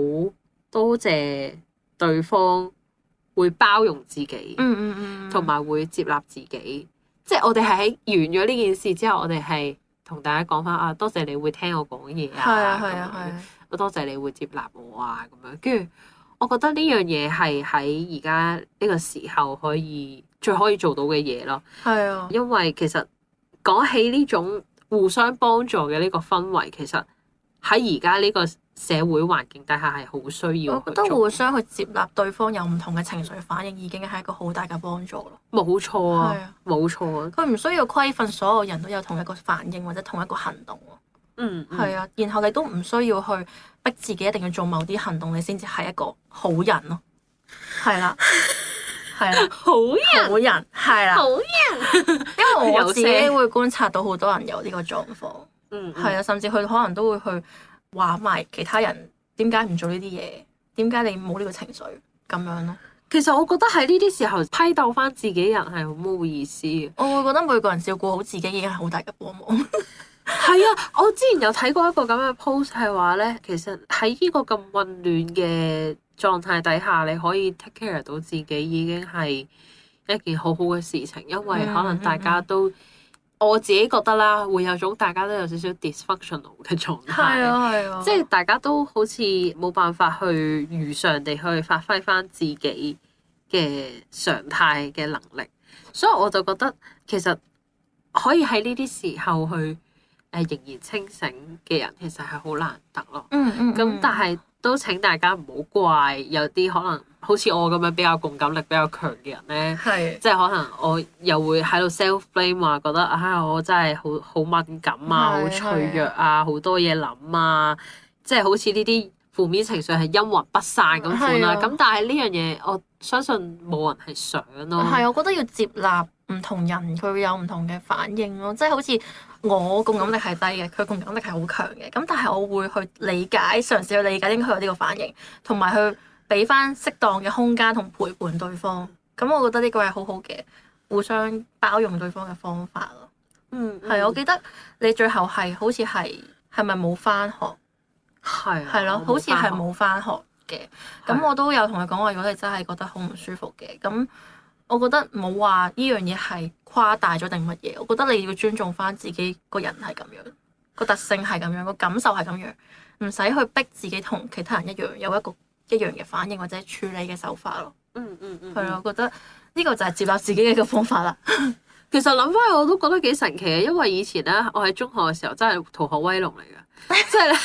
多謝對方會包容自己，同埋會接納自己。即係我哋係喺完咗呢件事之後，我哋係同大家講翻啊，多謝你會聽我講嘢啊，我多謝你會接納我啊，咁樣。跟住我覺得呢樣嘢係喺而家呢個時候最可以做到嘅嘢咯。係啊，因為其實講起呢種互相幫助嘅呢個氛圍，其實喺而家呢個社會環境底下係好需要。我覺得互相去接納對方有唔同嘅情緒反應，已經係一個好大嘅幫助咯。冇錯啊，冇錯啊。佢唔需要規訓所有人都有同一個反應或者同一個行動。係啊，然後你都唔需要去逼自己一定要做某啲行動，你先至係一個好人咯。係啦。係啦，好人係啦，好人。因為我自己會觀察到好多人有呢個狀況，係啊，甚至佢可能都會去話埋其他人點解唔做呢啲嘢，點解你冇呢個情緒咁樣咯。其實我覺得喺呢啲時候批鬥翻自己人係好冇意思。我會覺得每個人照顧好自己已經係好大嘅幫忙。係啊，我之前有睇過一個咁嘅 post 係話咧，其實喺呢個咁混亂嘅狀態底下，你可以 take care 到自己已經係一件好好嘅事情，因為可能大家都我自己覺得啦，會有種大家都有少少 dysfunctional 嘅狀態。係啊係啊，即係大家都好似冇辦法去如常地去發揮翻自己嘅常態嘅能力，所以我就覺得其實可以喺呢啲時候去仍然清醒嘅人，其實係好難得咯。咁但係都請大家唔好怪有啲可能好似我咁樣比較共感力比較強嘅人咧，即係可能我又會喺度 self blame 話覺得我真係好敏感啊，好脆弱啊，好多嘢諗啊，即係好似呢啲負面情緒係陰魂不散咁款啦。咁但係呢樣嘢我相信冇人係想咯。係，我覺得要接納唔同人佢會有唔同嘅反應咯，即係好似我共感力係低嘅，佢共感力係好強嘅，咁但係我會去理解，嘗試去理解點解佢有呢個反應，同埋去俾翻適當嘅空間同陪伴對方。咁我覺得呢個係好好嘅互相包容對方嘅方法咯。係，我記得你最後係好似係咪冇翻學？係咯，好似係冇翻學嘅。咁我都有同佢講話，如果你真係覺得好唔舒服嘅，咁我覺得冇話呢樣嘢係誇大咗定乜嘢。我覺得你要尊重翻自己個人係咁樣，個特性係咁樣，個感受係咁樣，唔使去逼自己同其他人一樣有一樣嘅反應或者處理嘅手法咯。係咯，我覺得呢個就係接納自己嘅一個方法啦。其實諗翻我都覺得幾神奇嘅，因為以前咧我喺中學嘅時候真係逃學威龍嚟嘅，即係咧。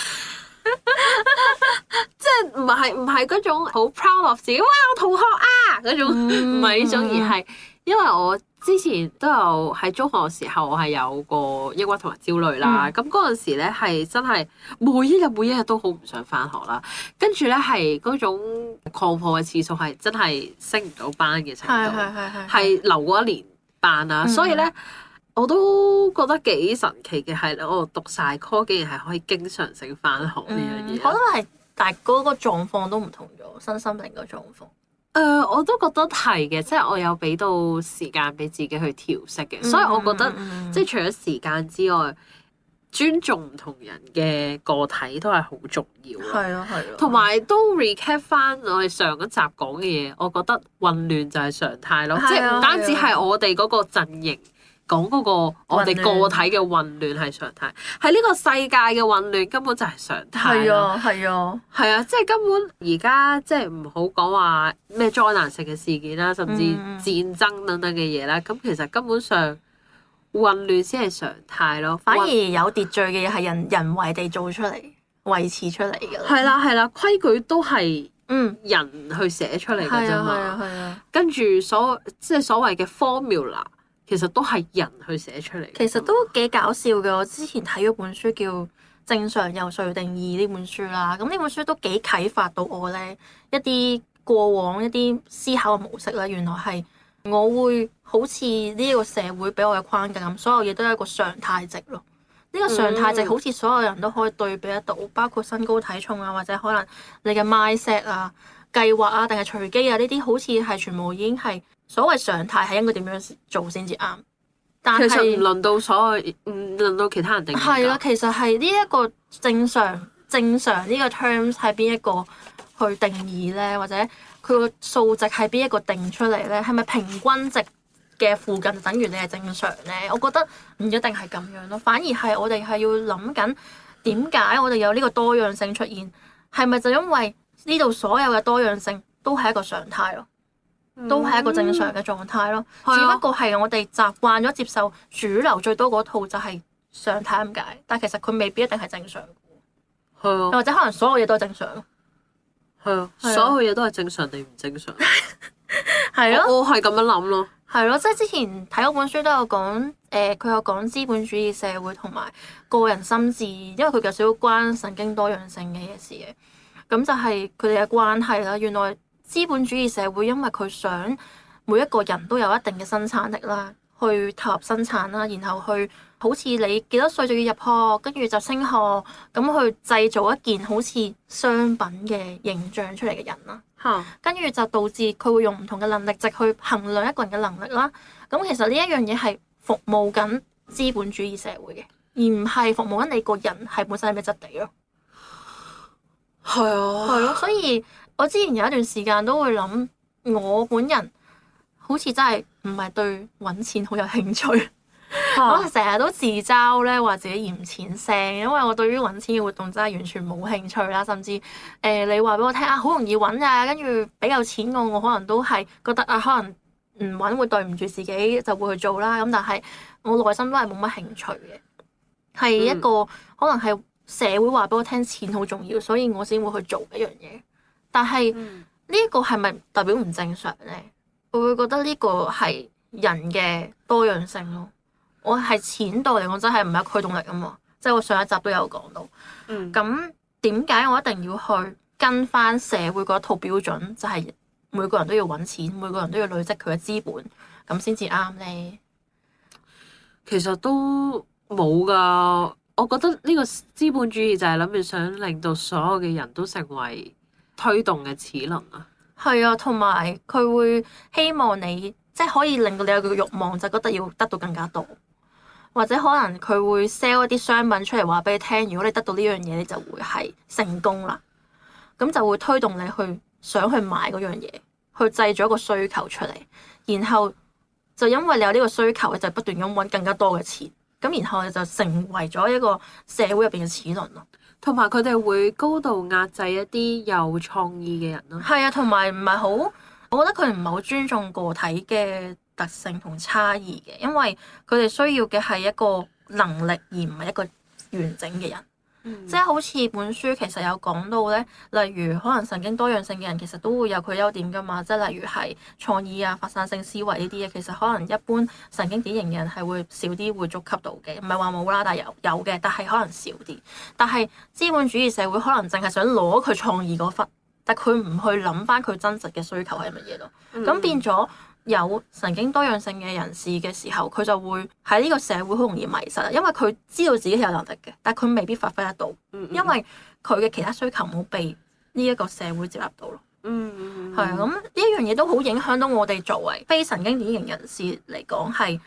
即係唔係嗰種好 proud of 自己，哇我同學啊嗰種，唔係呢種，而係因為我之前都有喺中學嘅時候，我係有過抑鬱同埋焦慮啦。咁嗰陣時咧係真係每一日都好唔想返學啦，跟住咧係嗰種曠課嘅次數係真係升唔到班嘅程度，係留過一年班啦，所以咧。我都覺得幾神奇嘅係，我讀晒 call 竟然係可以經常性返學呢樣嘢。我覺得係，但係嗰個狀況都唔同咗，身心靈個狀況。我都覺得係嘅，即係我有俾到時間俾自己去調適嘅，所以我覺得即係除咗時間之外，尊重唔同人嘅個體都係好重要。係啊。同埋都 recap 翻我哋上一集講嘅嘢，我覺得混亂就係常態咯，即係唔單止係我哋嗰個陣營。講嗰個我哋個體嘅混亂係常態，係呢個世界嘅混亂根本就係常態。係啊，即係根本而家即係唔好講話咩災難性嘅事件啦，甚至戰爭等等嘅嘢啦。咁其實根本上混亂先係常態咯。反而有秩序嘅嘢係人為地做出嚟、維持出嚟嘅。係啦，規矩都係人去寫出嚟嘅啫嘛。係啊。跟住所謂嘅 formula。其實都係人去寫出嚟。其實都幾搞笑嘅。我之前睇咗本書叫《正常由誰定義》呢本書啦。咁呢本書都幾啟發到我咧，一啲過往一啲思考嘅模式啦。原來係我會好似呢個社會俾我嘅框架咁，所有嘢都係一個常態值咯。呢個常態值好似所有人都可以對比得到，包括身高體重啊，或者可能你嘅 mindset 啊、計劃啊，定係隨機啊，呢啲好似係全部已經係。所謂常態係應該點樣做先至啱？但係其實唔輪到唔輪到其他人定義。係啦，其實係呢一個正常呢個 terms 係邊一個去定義咧？或者佢個數值係邊一個定出嚟咧？係咪平均值嘅附近就等於你係正常咧？我覺得唔一定係咁樣咯，反而係我哋係要諗緊點解我哋有呢個多樣性出現？係咪就因為呢度所有嘅多樣性都係一個常態咯？都係一個正常嘅狀態咯，只不過係我哋習慣咗接受主流最多嗰套就係常態咁解，但其實佢未必一定係正常。或者可能所有嘢都係正常咯。所有嘢都係正常定唔正常？係咯，我係咁樣諗咯。係咯，即係之前睇嗰本書都有講，佢有講資本主義社會同埋個人心智，因為佢有少少關神經多樣性嘅嘢事嘅，咁就係佢哋嘅關係啦。原來資本主義社會因為佢想每一個人都有一定嘅生產力啦，去投入生產啦，然後去好似你幾多歲就要入學，跟住就升學，咁去製造一件好似商品嘅形象出嚟嘅人啦。跟住就導致佢會用唔同嘅能力值去衡量一個人嘅能力啦。咁其實呢一樣嘢係服務緊資本主義社會嘅，而唔係服務緊你個人係本身係咩質地咯。係咯，所以我之前有一段時間都會諗，我本人好似真係唔係對揾錢好有興趣，我成日都自嘲咧，話自己嫌錢腥，因為我對於揾錢嘅活動真係完全冇興趣啦。甚至你話俾我聽啊，好容易揾啊，跟住俾夠錢我可能都係覺得啊，可能唔揾會對唔住自己，就會去做啦。咁但係我內心都係冇乜興趣嘅，係一個可能係社會話俾我聽錢好重要，所以我先會去做一樣嘢。但係呢個係咪代表唔正常咧？我會覺得呢個係人嘅多樣性咯。我係錢對我嚟講真係唔係一個驅動力啊嘛，即係我上一集都有講到。咁點解我一定要去跟翻社會嗰套標準？就係每個人都要揾錢，每個人都要累積佢嘅資本，咁先至啱咧。其實都冇噶，我覺得呢個資本主義就係諗住想令到所有嘅人都成為推動嘅齒輪啊。係啊，同埋佢會希望你即係可以令到你有個慾望，就覺得要得到更加多。或者可能佢會 sell 一啲商品出嚟話俾你聽，如果你得到呢樣嘢，你就會係成功啦。咁就會推動你去想去買嗰樣嘢，去製造一個需求出嚟，然後就因為你有呢個需求，你就不斷咁揾更加多嘅錢，咁然後你就成為咗一個社會入邊嘅齒輪咯。同埋佢哋會高度壓制一啲有創意嘅人咯。係啊，同埋唔係好，我覺得佢唔係好尊重個體嘅特性同差異嘅，因為佢哋需要嘅係一個能力，而唔係一個完整嘅人。即係好似本書其實有講到咧，例如可能神經多樣性嘅人其實都會有佢優點噶嘛，即係例如係創意啊、發散性思維呢啲嘢，其實可能一般神經典型嘅人係會少啲會觸及到嘅，唔係話冇啦，但係有嘅，但係可能少啲。但係資本主義社會可能淨係想攞佢創意嗰忽，但佢唔去諗翻佢真實嘅需求係乜嘢咯。咁變咗有神經多樣性嘅人士嘅時候，佢就會喺呢個社會好容易迷失，因為佢知道自己係有能力嘅，但係佢未必發揮得到，因為佢嘅其他需求冇被呢一個社會接納到咯。係啊，咁呢一樣嘢都好影響到我哋作為非神經典型人士嚟講係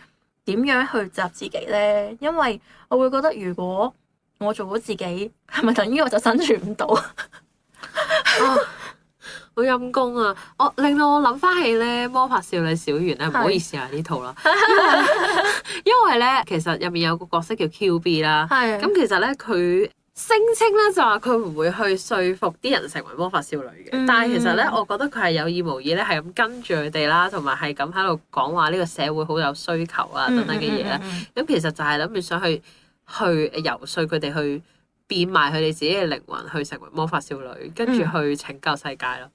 點樣去接納自己咧？因為我會覺得如果我做咗自己，係咪等於我就生存唔到？好陰功啊！令到我諗翻起咧《魔法少女小圓》咧，唔好意思啊呢套啦，因為咧其實入面有個角色叫 QB 啦，咁其實咧佢聲稱咧就話佢唔會去說服啲人成為魔法少女嘅，但係其實咧我覺得佢係有意無意咧係咁跟住佢哋啦，同埋係咁喺度講話呢個社會好有需求啊等等嘅嘢啦，咁其實就係諗住想去遊說佢哋去變賣佢哋自己嘅靈魂，去成為魔法少女，跟住去拯救世界咯。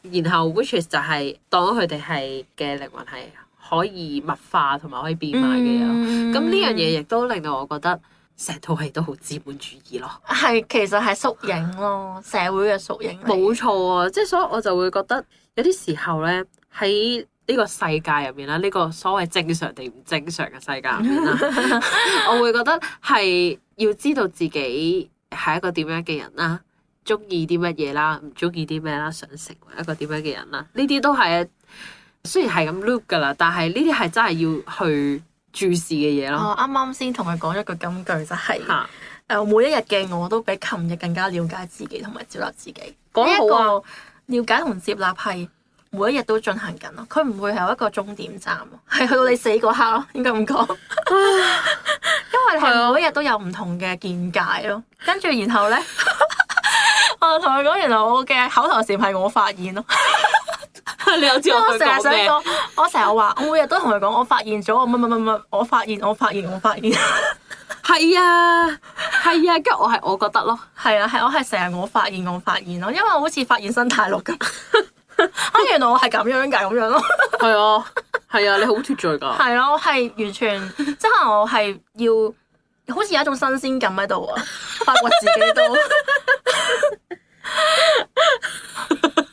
然後 which is 就係當佢哋係嘅靈魂係可以物化同埋可以變賣嘅嘢咯。咁呢樣嘢亦都令到我覺得成套戲都好資本主義咯。係，其實係縮影咯，社會嘅縮影。冇錯啊，即係所以我就會覺得有啲時候咧喺呢個世界入面啦，呢個所謂正常定唔正常嘅世界入面啦，我會覺得係要知道自己係一個點樣嘅人啦，中意啲乜嘢啦，唔中意啲咩啦，想成為一個點樣嘅人啦，呢啲都係雖然係咁 look 噶啦，但係呢啲係真係要去注視嘅嘢咯。啱啱先同佢講一句金句就係、是，每一日嘅我都比琴日更加了解自己同埋接納自己。講得好啊！了解同接納係每一日都進行緊咯，佢唔會係有一個終點站咯，係去到你死嗰刻咯，應該咁講。因為你係每一日都有唔同嘅見解咯，跟住然後咧，我同佢講，原來我嘅口頭禪係我發現咯。你有知我成日想講，我成日話，我每日都同佢講，我發現咗，我乜，我發現。係啊，跟住我覺得咯，係啊，我係成日我發現咯，因為我好似發現新大陸咁。原來我係咁樣㗎，咁樣咯。係啊，你好脫罪㗎。係咯，我係完全，即係可能我係要，好似有一種新鮮感喺度啊，發掘自己都。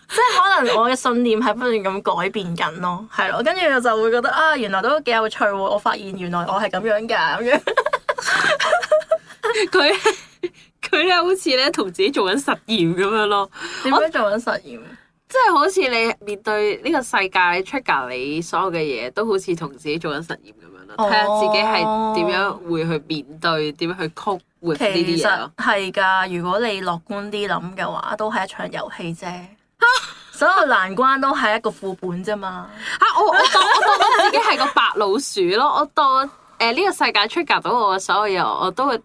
即係可能我嘅信念係不斷咁改變緊咯，係咯，跟住我就會覺得啊，原來都幾有趣喎！我發現原來我係咁樣㗎，咁樣。佢咧好似咧同自己做緊實驗咁樣咯。點樣做緊實驗？即係好似你面對呢個世界 trigger 你所有嘅嘢，都好似同自己做緊實驗咁樣咯。睇下自己係點樣會去面對，點樣去 cope with 呢啲嘢咯。係㗎，如果你樂觀啲諗嘅話，都係一場遊戲啫。所有難關都係一個副本啫嘛。我當自己係個白老鼠咯，我當呢個世界出格到我嘅所有嘢，我都會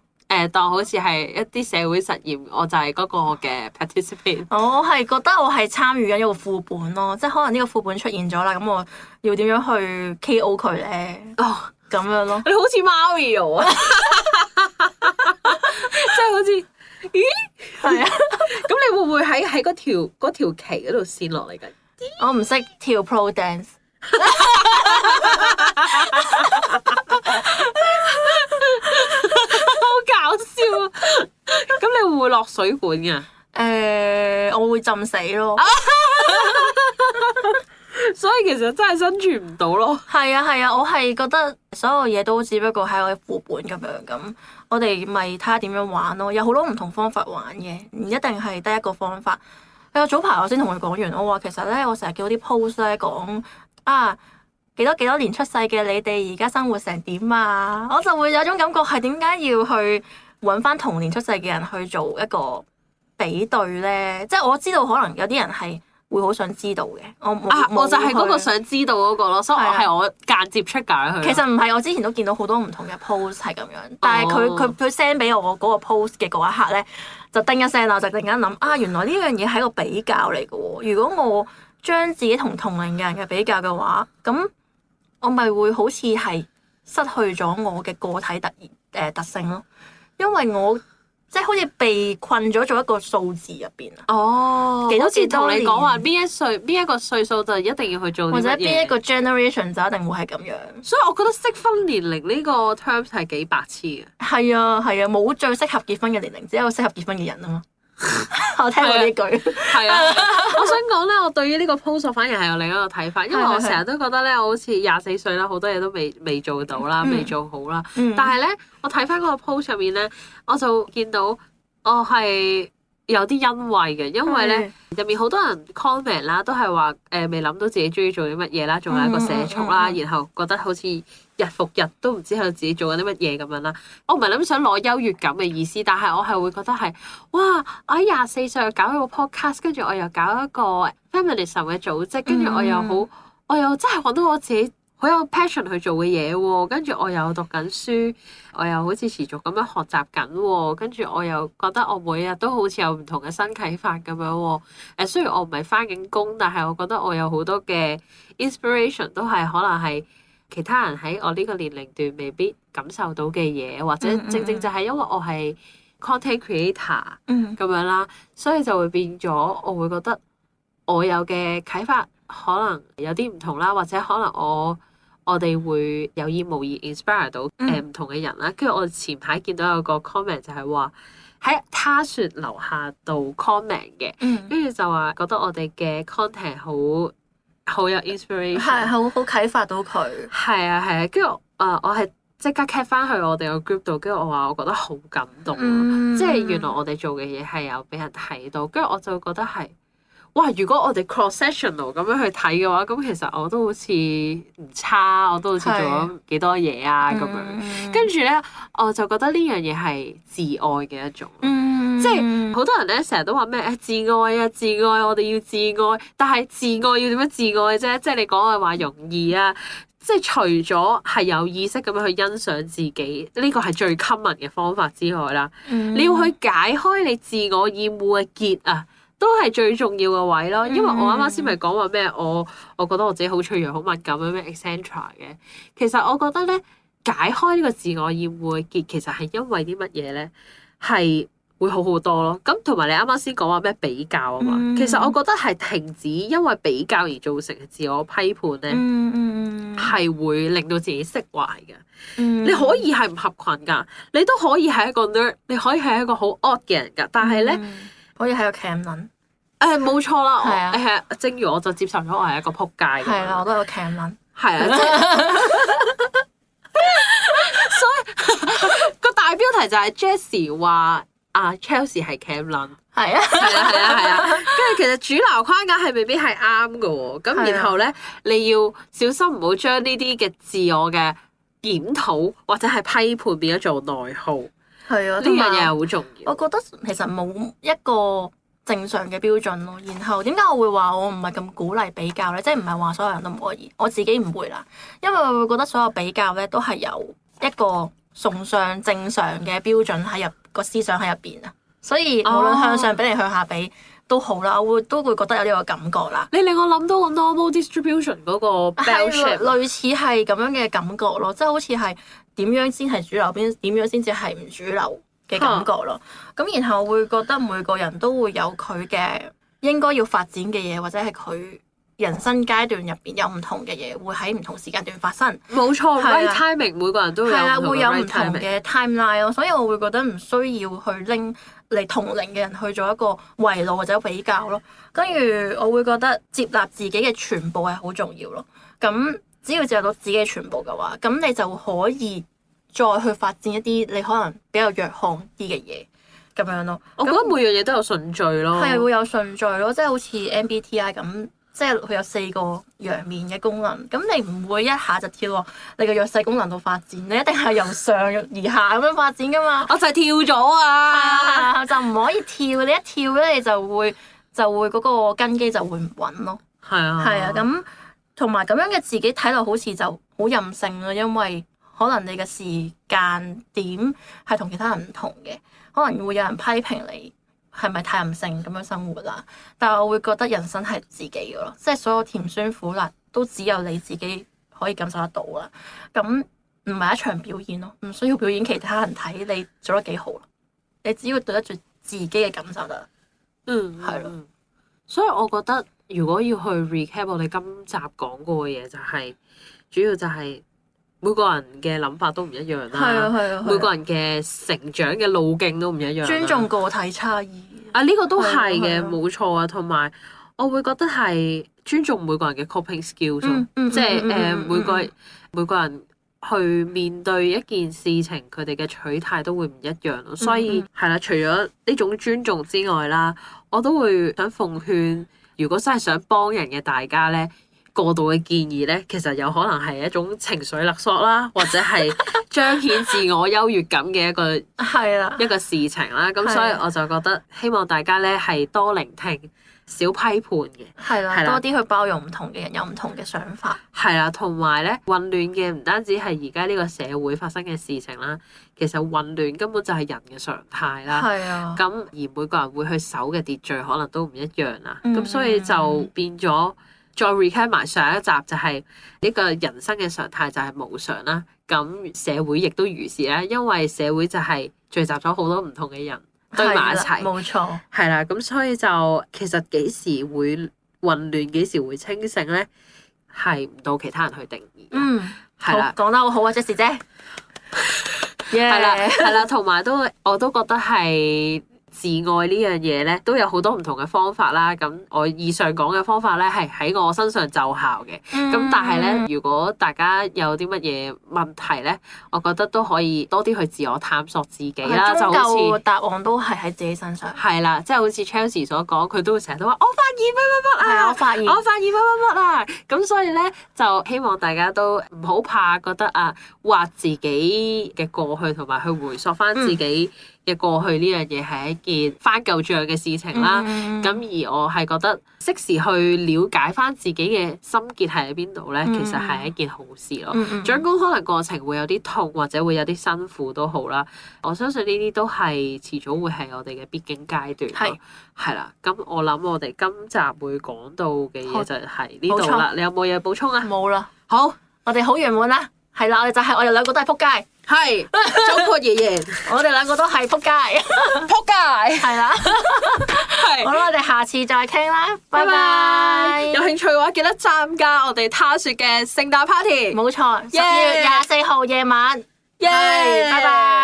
當好似係一啲社會實驗，我就係嗰個嘅 participant。我係覺得我係參與緊一個副本咯，即係可能呢個副本出現咗啦，咁我要點樣去 KO 佢咧？哦，咁樣咯。你好似 Mario 啊，即係好似咦？係啊，咁你會唔會喺嗰條旗嗰度跣落嚟㗎？我唔識跳 pro dance。好搞笑啊！咁你會唔會落水管㗎？我會浸死咯。所以其實真係生存唔到咯。係啊係啊，我係覺得所有嘢都只不過係我嘅副本咁樣，咁我哋咪睇下點樣玩咯。有好多唔同方法玩嘅，唔一定係得一個方法。早排我先同佢講完，我話其實咧，我成日見到啲 post 咧講啊幾多年出世嘅你哋而家生活成點啊，我就會有種感覺係點解要去揾翻同年出世嘅人去做一個比對咧？即係我知道可能有啲人係會好想知道嘅，我就係嗰個想知道嗰個咯，所以我間接出解佢。其實唔係，我之前都見到好多唔同嘅 post 係咁樣，但係佢 send 俾我嗰個 post 嘅嗰一刻咧，就叮一聲啦，就突然間諗啊，原來呢樣嘢係一個比較嚟嘅喎。如果我將自己同齡嘅人嘅比較嘅話，咁我咪會好似係失去咗我嘅個體特性咯，因為我即係好似被困咗做一個數字入邊啊！哦，幾多好似同你講話年邊一個歲數就一定要去做啲乜嘢，或者邊一個 generation 就一定會係咁樣。所以我覺得適婚年齡呢個 terms 係幾白痴嘅。係啊係啊，冇最適合結婚嘅年齡，只有適合結婚嘅人啊嘛。我聽過呢句。係啊，我想講咧，我對於呢個 post 反而係有另一個睇法，因為我成日都覺得咧，我好似24歲啦，好多嘢都未做到啦，未做好啦。但係咧，我睇翻嗰個 post 入面咧，我就見到我係有啲欣慰嘅，因為咧入面好多人 comment 啦，都係話未諗到自己中意做啲乜嘢啦，仲有一個社畜啦，然後覺得好似日復日都唔知喺度自己做緊啲乜嘢咁樣啦。我唔係諗想攞優越感嘅意思，但係我係會覺得係哇！我喺24歲又搞一個 podcast，跟住我又搞一個 feminism 嘅組織，跟住我又真係揾到我自己好有 passion 去做嘅嘢喎，跟住我又讀緊書，我又好似持續咁樣學習緊喎，跟住我又覺得我每日都好似有唔同嘅新啟發咁樣喎。雖然我唔係返緊工，但係我覺得我有好多嘅 inspiration 都係可能係其他人喺我呢個年齡段未必感受到嘅嘢，或者正正就係因為我係 content creator 咁樣啦，所以就會變咗我會覺得我有嘅啟發可能有啲唔同啦，或者可能我哋會有意無意 inspire 到唔同嘅人啦。跟住我前排見到有個 comment 就係話喺他說樓下度 comment 嘅，跟住就話覺得我哋嘅 content 好有 inspiration， 係好啟發到佢。係啊，跟住我係即刻 cap 翻去我哋個 group 度，跟住我話我覺得好感動，即係原來我哋做嘅嘢係有俾人睇到，跟住我就覺得係。哇！如果我哋 cross-sectional 咁樣去睇嘅話，咁其實我都好似唔差，我都好似做咗幾多嘢啊咁樣。跟住咧，我就覺得呢樣嘢係自愛嘅一種，即係好多人咧成日都話咩自愛啊，自愛，我哋要自愛。但係自愛要點樣自愛啫？即係你講嘅話容易啊，即係除咗係有意識咁樣去欣賞自己，呢個係最 common 嘅方法之外啦，你要去解開你自我厭惡嘅結啊！都係最重要嘅位咯，因為我啱啱先咪講話咩？我覺得我自己好脆弱、好敏感咩 eccentric 嘅。其實我覺得咧，解開呢個自我厭惡嘅結，其實係因為啲乜嘢咧？係會好好多咯。咁同埋你啱啱先講話咩比較啊嘛，其實我覺得係停止因為比較而造成嘅自我批判咧，係會令到自己釋懷嘅。你可以係唔合群㗎，你都可以係一個 nerd，你可以係一個好 odd 嘅人㗎，但係咧。可以係個 cam 撚，冇錯啦，正如我就接受咗我係一個撲街咁樣。係啦，我都係個 cam 撚。係啊，所以個大標題就係 Jessie 話Chelsea 係 cam 撚。係啊，跟住其實主流框架係未必係啱嘅喎，咁然後咧你要小心唔好將呢啲嘅自我嘅檢討或者係批判變咗做內耗。係啊，呢樣嘢係好重要。我覺得其實冇一個正常嘅標準咯。然後點解我會話我唔係咁鼓勵比較咧？即係唔係話所有人都唔可以，我自己唔會啦。因為我會覺得所有比較咧都係有一個崇尚正常嘅標準喺個思想喺入邊啊。所以無論向上比定向下比都好啦，我都會覺得有呢個感覺啦。你令我諗到個 normal distribution 嗰個 bell shape，類似係咁樣嘅感覺咯，即係好似係點樣先係主流，點樣先至係唔主流嘅感覺咯。咁然後會覺得每個人都會有佢嘅應該要發展嘅嘢，或者係佢人生階段入邊有唔同嘅嘢，會喺唔同時間段發生。冇錯，right timing 每個人都會有唔同嘅 timeline 咯，所以我會覺得唔需要去拎嚟同齡嘅人去做一個圍爐或者比較咯。跟住我會覺得接納自己嘅全部係好重要咯。咁只要接納到自己嘅全部嘅話，咁你就可以再去發展一啲你可能比較弱項啲嘅嘢咁樣咯。我覺得每樣嘢都有順序咯，係會有順序咯，即係好似 MBTI 咁。即係佢有4個陽面嘅功能，咁你唔會一下就跳落你個弱勢功能度發展，你一定係由上而下咁樣發展噶嘛。我就係跳咗啊！就唔可以跳，你一跳咧，你就會嗰個根基就會唔穩咯。係啊，係啊，咁同埋咁樣嘅自己睇落好似就好任性咯，因為可能你嘅時間點係同其他人唔同嘅，可能會有人批評你。係咪太任性咁樣生活啦？但係我會覺得人生係自己嘅咯，即係所有甜酸苦辣都只有你自己可以感受得到啦。咁唔係一場表演咯，唔需要表演其他人睇你做得幾好咯。你只要對得住自己嘅感受得。係咯。所以我覺得如果要去 recap 我哋今集講過嘅嘢，就係主要就係每個人嘅諗法都唔一樣啦。係啊。每個人嘅成長嘅路徑都唔一樣。尊重個體差異。呢個都係嘅，冇錯啊。同埋我會覺得係尊重每個人嘅 coping skills，即係每個人去面對一件事情，佢哋嘅取態都會唔一樣咯。所以係啦，除咗呢種尊重之外啦，我都會想奉勸，如果真係想幫人嘅大家咧，過度嘅建議咧，其實有可能係一種情緒勒索啦，或者係彰顯自我優越感嘅一個事情啦。咁所以我就覺得希望大家咧係多聆聽，少批判嘅。係啦，多啲去包容唔同嘅人有唔同嘅想法。係啦，同埋咧混亂嘅唔單止係而家呢個社會發生嘅事情啦，其實混亂根本就係人嘅常態啦。係啊。咁而每個人會去守嘅秩序可能都唔一樣啦。咁所以就變咗。再 recap 埋上一集就係呢個人生嘅常態就係無常啦，咁社會亦都如是啦，因為社會就係聚集咗好多唔同嘅人堆埋一齊，冇錯，係啦，咁所以就其實幾時會混亂，幾時會清醒咧，係唔到其他人去定義。係啦，講得好好啊，Jessie姐，係啦，同埋我都覺得係。自愛呢樣嘢咧，都有好多唔同嘅方法啦。咁我以上講嘅方法咧，係喺我身上奏效嘅。咁但係咧，如果大家有啲乜嘢問題咧，我覺得都可以多啲去自我探索自己啦。就好似答案都係喺自己身上。係啦，即係好似 Chelsea 所講，佢都會成日都話我發現乜乜乜啊，我發現乜乜乜啊。咁所以咧，就希望大家都唔好怕覺得啊，挖自己嘅過去，同埋去回溯翻自己嘅過去呢樣嘢係一件翻舊帳嘅事情啦。咁而我係覺得適時去了解翻自己嘅心結係喺邊度咧，其實係一件好事咯。儘管可能過程會有啲痛或者會有啲辛苦都好啦，我相信呢啲都係遲早會係我哋嘅必經階段咯。係啦，咁我諗我哋今集會講到嘅嘢就係呢度啦。你有冇嘢補充啊？冇啦。好，我哋好圓滿啦。係啦，我哋兩個都係仆街。係，總括而言，我哋兩個都係仆街，仆街，係啦，係。好啦，我哋下次再傾啦，拜拜。有興趣嘅話，記得參加我哋他說嘅聖誕 party。冇錯，12月24號夜晚。耶，拜拜。